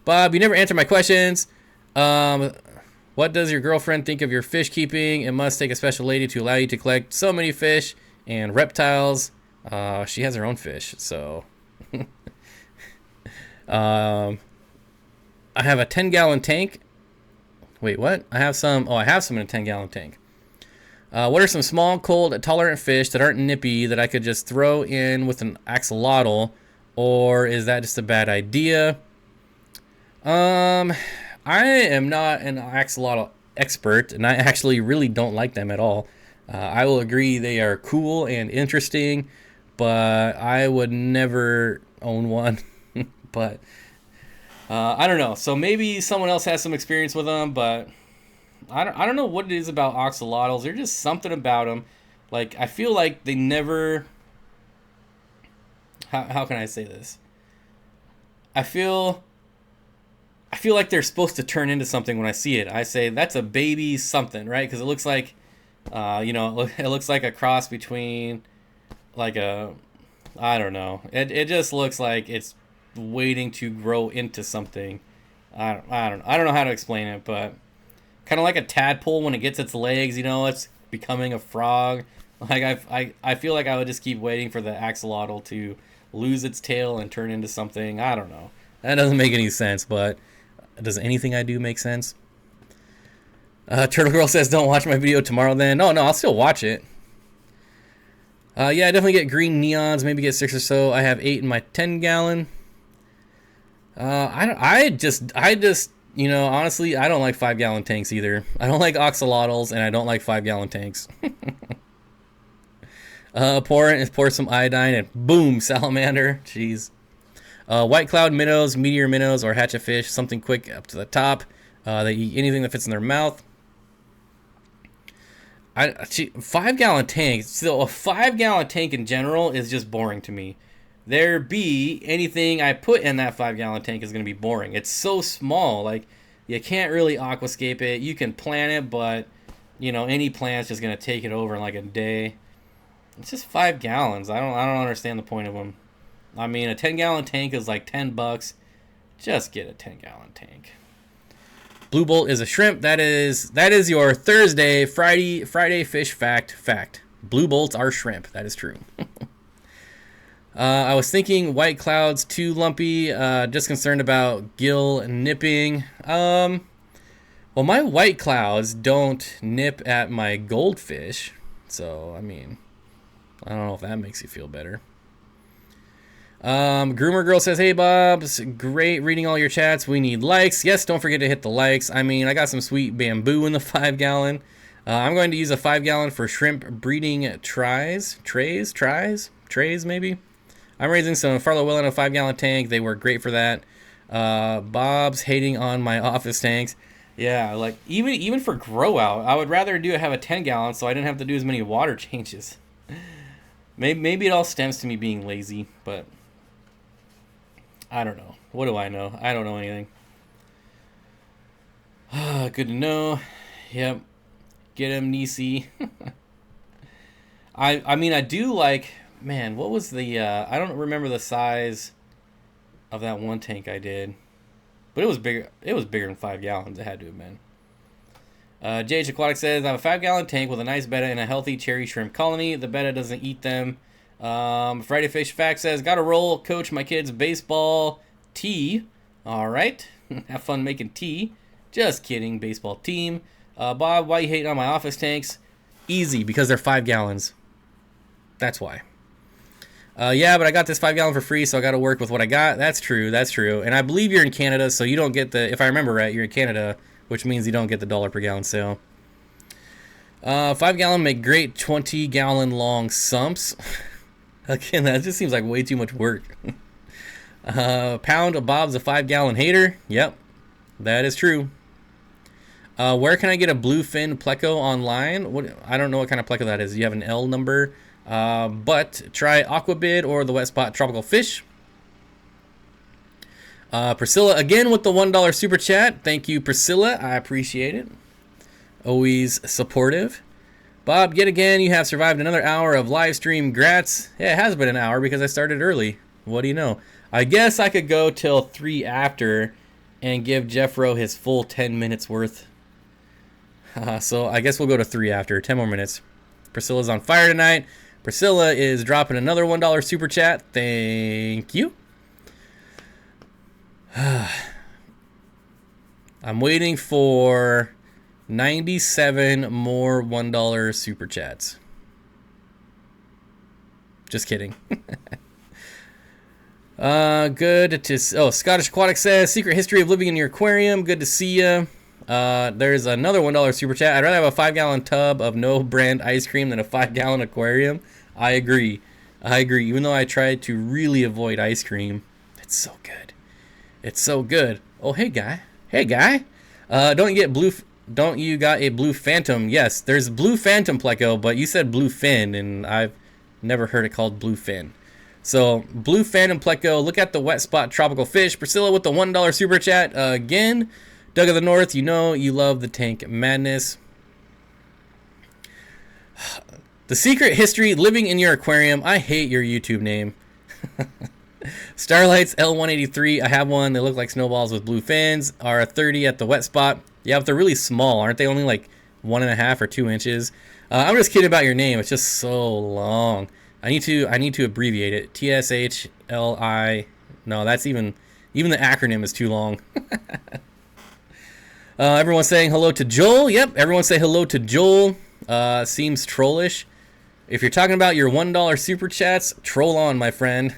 Bob, you never answer my questions. What does your girlfriend think of your fish keeping? It must take a special lady to allow you to collect so many fish and reptiles. She has her own fish, so. I have a 10-gallon tank. Wait, what? I have some in a 10-gallon tank. What are some small, cold, tolerant fish that aren't nippy that I could just throw in with an axolotl? Or is that just a bad idea? I am not an axolotl expert, and I actually really don't like them at all. I will agree they are cool and interesting, but I would never own one. But I don't know. So maybe someone else has some experience with them, but I don't know what it is about axolotls. There's just something about them. Like, I feel like they never... How can I say this? I feel like they're supposed to turn into something when I see it. I say, that's a baby something, right? Because it looks like, it looks like a cross between, like a... I don't know. It just looks like it's waiting to grow into something. I don't know how to explain it, but kind of like a tadpole when it gets its legs, it's becoming a frog. Like I feel like I would just keep waiting for the axolotl to lose its tail and turn into something. I don't know. That doesn't make any sense, but does anything I do make sense? Turtle Girl says, don't watch my video tomorrow then. No, I'll still watch it. Yeah, I definitely get green neons, maybe get 6 or so. I have 8 in my 10-gallon. I just, honestly, I don't like 5-gallon tanks either. I don't like axolotls, and I don't like 5-gallon tanks. Pour some iodine, and boom, salamander. Jeez. White cloud minnows, meteor minnows, or hatchet fish. Something quick up to the top. They eat anything that fits in their mouth. 5-gallon tanks. So a 5-gallon tank in general is just boring to me. Anything I put in that 5-gallon tank is going to be boring. It's so small. Like, you can't really aquascape it. You can plant it, but any plant's just going to take it over in like a day. It's just 5 gallons. I don't understand the point of them. I mean, a 10-gallon tank is like $10. Just get a 10-gallon tank. Blue Bolt is a shrimp. That is your Friday fish fact. Blue bolts are shrimp. That is true. I was thinking white clouds too lumpy. Just concerned about gill nipping. Well, my white clouds don't nip at my goldfish, so I mean, I don't know if that makes you feel better. Groomer Girl says, hey Bobs, great reading all your chats. We need likes. Yes, don't forget to hit the likes. I mean, I got some sweet bamboo in the 5-gallon. I'm going to use a 5-gallon for shrimp breeding trays maybe. I'm raising some Farlow Will in a 5-gallon tank. They work great for that. Bob's hating on my office tanks. Yeah, like even for grow out, I would rather have a 10-gallon so I didn't have to do as many water changes. Maybe it all stems to me being lazy, but I don't know. What do I know? I don't know anything. Good to know. Yep. Get him, Nisi. I mean, I do like... Man, what was the... I don't remember the size of that one tank I did. But it was bigger. It was bigger than 5 gallons. It had to have been. JH Aquatics says, I have a 5-gallon tank with a nice betta and a healthy cherry shrimp colony. The betta doesn't eat them. Friday Fish Fact says, got to roll, coach my kids baseball tea. All right. Have fun making tea. Just kidding, baseball team. Bob, why you hating on my office tanks? Easy, because they're 5 gallons. That's why. Yeah, but I got this 5-gallon for free, so I got to work with what I got. That's true. And I believe you're in Canada, so you don't get the... If I remember right, you're in Canada, which means you don't get the $1 per gallon sale. 5-gallon make great 20-gallon long sumps. Again, that just seems like way too much work. Pound of Bob's a 5-gallon hater. Yep, that is true. Where can I get a bluefin pleco online? I don't know what kind of pleco that is. You have an L number? But try Aquabid or the Wet Spot Tropical Fish. Priscilla again with the $1 super chat. Thank you, Priscilla. I appreciate it. Always supportive. Bob, yet again, you have survived another hour of live stream. Grats. Yeah, it has been an hour because I started early. What do you know? I guess I could go till 3 after and give Jeffro his full 10 minutes worth. So I guess we'll go to 3 after. 10 more minutes. Priscilla's on fire tonight. Priscilla is dropping another $1 super chat. Thank you. I'm waiting for 97 more $1 super chats. Just kidding. Good to... Oh, Scottish Aquatics says, secret history of living in your aquarium. Good to see ya. There's another $1 super chat. I'd rather have a 5-gallon tub of no brand ice cream than a 5-gallon aquarium. I agree. Even though I tried to really avoid ice cream, it's so good. It's so good. Oh, hey guy. Don't you got a blue phantom? Yes, there's blue phantom pleco, but you said blue fin, and I've never heard it called blue fin. So, blue phantom pleco, look at the wet spot tropical fish. Priscilla with the $1 super chat again. Doug of the North, you know you love the tank madness. The secret history, living in your aquarium. I hate your YouTube name. Starlights L183, I have one. They look like snowballs with blue fins. Are 30 at the wet spot. Yeah, but they're really small. Aren't they only like 1.5 or 2 inches? I'm just kidding about your name. It's just so long. I need to abbreviate it. TSHLI. No, that's even the acronym is too long. Everyone's saying hello to Joel. Yep, everyone say hello to Joel. Seems trollish. If you're talking about your $1 super chats, troll on, my friend.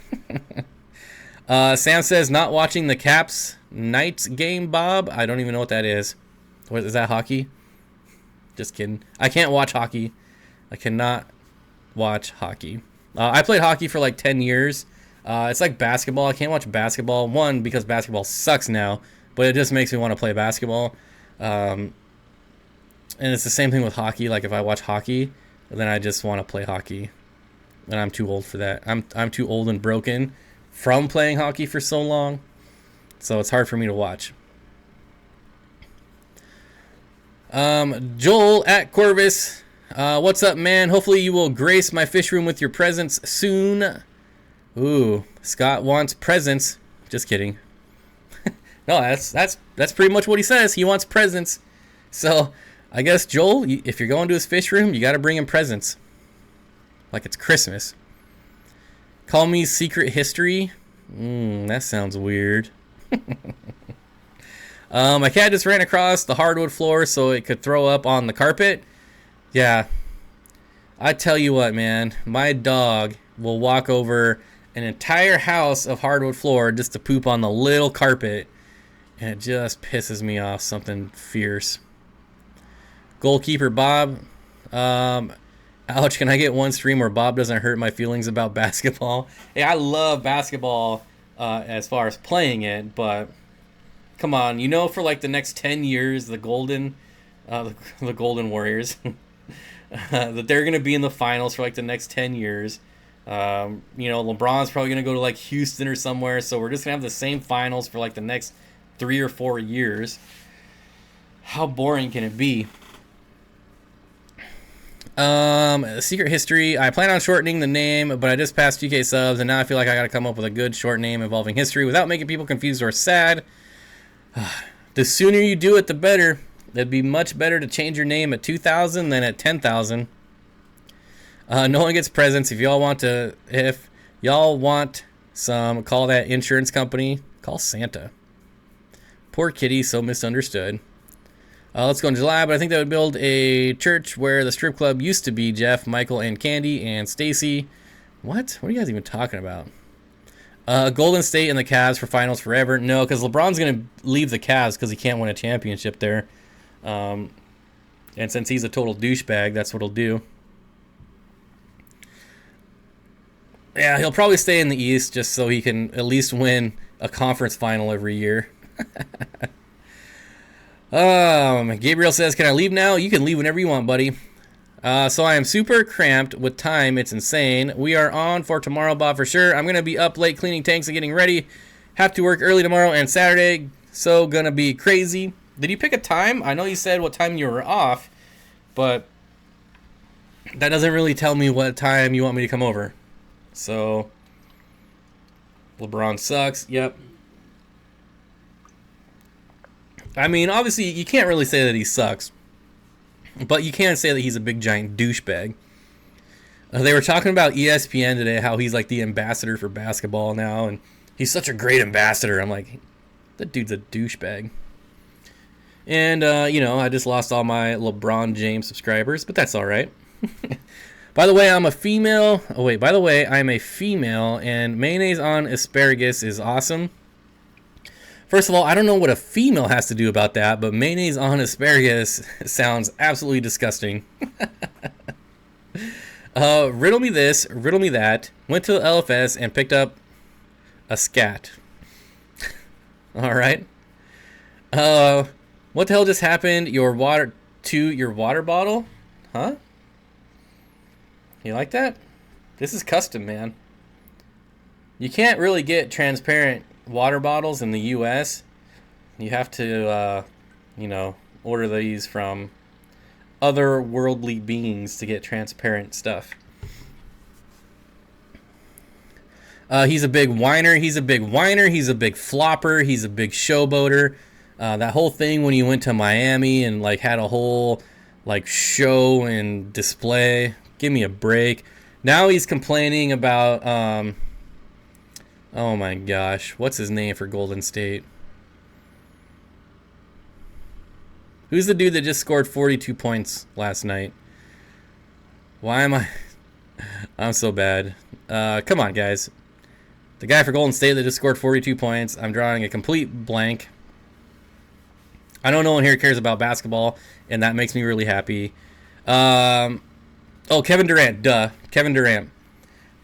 Sam says not watching the Caps Knights game, Bob. I don't even know what that is. What is that, hockey? Just kidding. I can't watch hockey. I cannot watch hockey. I played hockey for like 10 years. It's like basketball. I can't watch basketball. One, because basketball sucks now, but it just makes me want to play basketball. And it's the same thing with hockey. Like if I watch hockey, then I just want to play hockey. And I'm too old for that. I'm too old and broken from playing hockey for so long. So it's hard for me to watch. Joel at Corvus. What's up, man? Hopefully you will grace my fish room with your presence soon. Ooh, Scott wants presents. Just kidding. No, that's pretty much what he says. He wants presents. So I guess, Joel, if you're going to his fish room, you got to bring him presents. Like it's Christmas. Call me secret history. That sounds weird. My cat just ran across the hardwood floor so it could throw up on the carpet. Yeah. I tell you what, man. My dog will walk over an entire house of hardwood floor just to poop on the little carpet. And it just pisses me off something fierce. Goalkeeper Bob. Ouch, can I get one stream where Bob doesn't hurt my feelings about basketball? Yeah, I love basketball as far as playing it, but come on, you know, for like the next 10 years, the Golden Warriors, that they're going to be in the finals for like the next 10 years. You know, LeBron's probably going to go to like Houston or somewhere, so we're just going to have the same finals for like the next 3 or 4 years. How boring can it be? Secret history. I plan on shortening the name, but I just passed 2K subs, and now I feel like I gotta come up with a good short name involving history without making people confused or sad. The sooner you do it, the better. It'd be much better to change your name at 2,000 than at 10,000. No one gets presents. If y'all want some, call that insurance company. Call Santa. Poor kitty, so misunderstood. Let's go in July, but I think they would build a church where the strip club used to be. Jeff, Michael, and Candy, and Stacy. What? What are you guys even talking about? Golden State and the Cavs for finals forever. No, because LeBron's going to leave the Cavs because he can't win a championship there. And since he's a total douchebag, that's what he'll do. Yeah, he'll probably stay in the East just so he can at least win a conference final every year. Gabriel says, can I leave now? You can leave whenever you want, buddy. So I am super cramped with time. It's insane. We are on for tomorrow, Bob, for sure. I'm going to be up late cleaning tanks and getting ready. Have to work early tomorrow and Saturday. So going to be crazy. Did you pick a time? I know you said what time you were off, but that doesn't really tell me what time you want me to come over. So, LeBron sucks. Yep. I mean, obviously, you can't really say that he sucks, but you can say that he's a big, giant douchebag. They were talking about ESPN today, how he's like the ambassador for basketball now, and he's such a great ambassador. I'm like, that dude's a douchebag. And, you know, I just lost all my LeBron James subscribers, but that's all right. By the way, I'm a female. Oh, wait, by the way, I'm a female, and mayonnaise on asparagus is awesome. First of all, I don't know what a female has to do about that, but mayonnaise on asparagus sounds absolutely disgusting. Riddle me this, riddle me that. Went to the LFS and picked up a scat. All right. What the hell just happened? Your water bottle? Huh? You like that? This is custom, man. You can't really get transparent water bottles in the US. You have to, you know, order these from other worldly beings to get transparent stuff. He's a big whiner. He's a big whiner. He's a big flopper. He's a big showboater. That whole thing when he went to Miami and like had a whole like show and display. Give me a break. Now he's complaining about oh my gosh, what's his name for Golden State? Who's the dude that just scored 42 points last night? Why am I'm so bad. Come on, guys. The guy for Golden State that just scored 42 points. I'm drawing a complete blank. I know no one here cares about basketball, and that makes me really happy. Oh, Kevin Durant. Duh. Kevin Durant.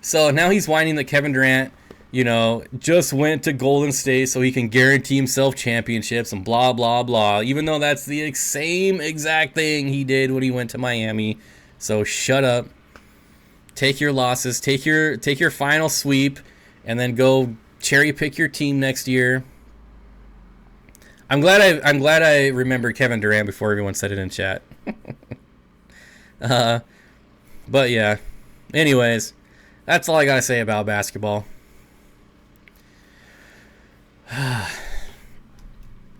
So now he's whining that Kevin Durant, you know, just went to Golden State so he can guarantee himself championships and blah, blah, blah. Even though that's the same exact thing he did when he went to Miami. So shut up. Take your losses. Take your final sweep. And then go cherry pick your team next year. I'm glad I remembered Kevin Durant before everyone said it in chat. But yeah. Anyways, that's all I gotta say about basketball. All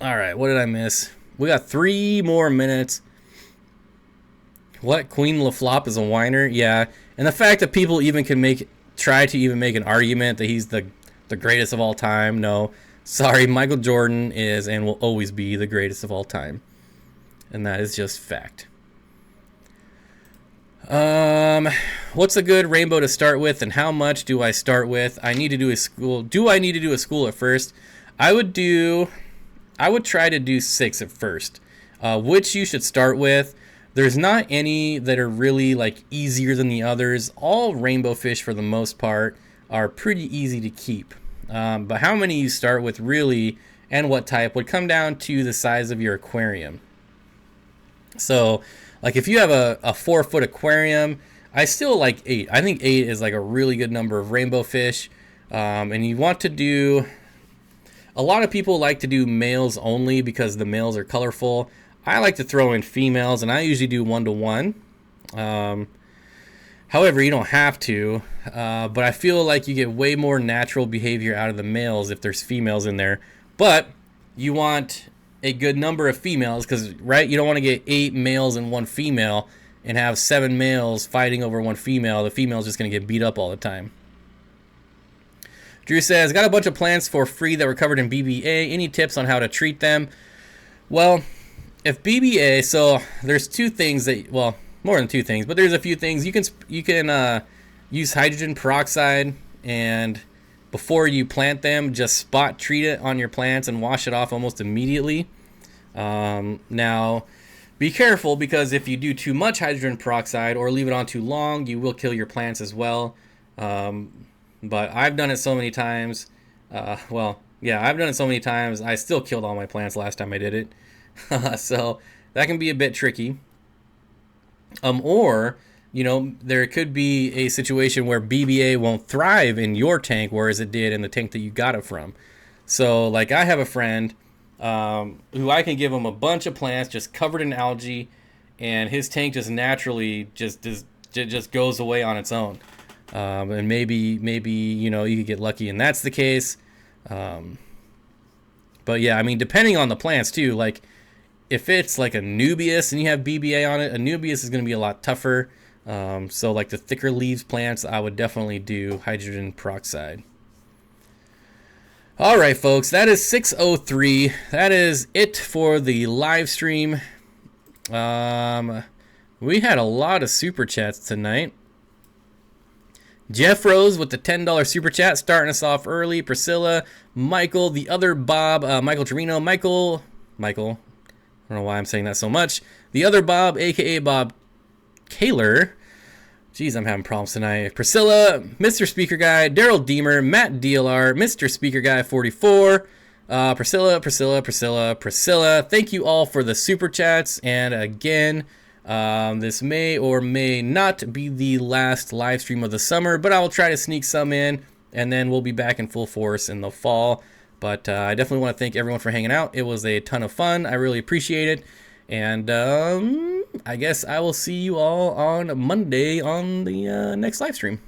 right, what did I miss? We got 3 more minutes. What? Queen LaFlop is a whiner? Yeah. And the fact that people even can try to even make an argument that he's the greatest of all time. No. Sorry, Michael Jordan is and will always be the greatest of all time. And that is just fact. What's a good rainbow to start with, and how much do I start with? I need to do a school. Do I need to do a school at first? I would try to do 6 at first. Which you should start with. There's not any that are really like easier than the others. All rainbow fish, for the most part, are pretty easy to keep. But how many you start with really, and what type, would come down to the size of your aquarium. So, like if you have a 4-foot aquarium, I still like 8. I think 8 is like a really good number of rainbow fish. And you want to do... A lot of people like to do males only because the males are colorful. I like to throw in females, and I usually do 1-to-1. However, you don't have to. But I feel like you get way more natural behavior out of the males if there's females in there. But you want a good number of females because, right, you don't want to get 8 males and 1 female and have 7 males fighting over 1 female. The female's just going to get beat up all the time. Drew says, got a bunch of plants for free that were covered in BBA. Any tips on how to treat them? Well, if BBA, so there's 2 things that, well, more than 2 things, but there's a few things. You can use hydrogen peroxide, and before you plant them, just spot treat it on your plants and wash it off almost immediately. Now, be careful, because if you do too much hydrogen peroxide or leave it on too long, you will kill your plants as well. But I've done it so many times. I've done it so many times. I still killed all my plants last time I did it. So that can be a bit tricky. Or, you know, there could be a situation where BBA won't thrive in your tank, whereas it did in the tank that you got it from. So, like, I have a friend who I can give him a bunch of plants just covered in algae, and his tank just naturally just goes away on its own. And maybe you know, you could get lucky and that's the case. But yeah, I mean, depending on the plants too, like if it's like a Nubius and you have BBA on it, a Nubius is going to be a lot tougher. So like the thicker leaves plants, I would definitely do hydrogen peroxide. All right, folks, that is 6:03. That is it for the live stream. We had a lot of super chats tonight. Jeff Rose with the $10 super chat, starting us off early. Priscilla, Michael, the other Bob, Michael Torino, Michael, I don't know why I'm saying that so much. The other Bob, aka Bob Kaler. Jeez, I'm having problems tonight. Priscilla, Mr. Speaker Guy, Daryl Deemer, Matt DLR, Mr. Speaker Guy 44. Priscilla. Thank you all for the super chats. And again, this may or may not be the last live stream of the summer, but I will try to sneak some in, and then we'll be back in full force in the fall. But I definitely want to thank everyone for hanging out. It was a ton of fun. I really appreciate it. And I guess I will see you all on Monday on the next live stream.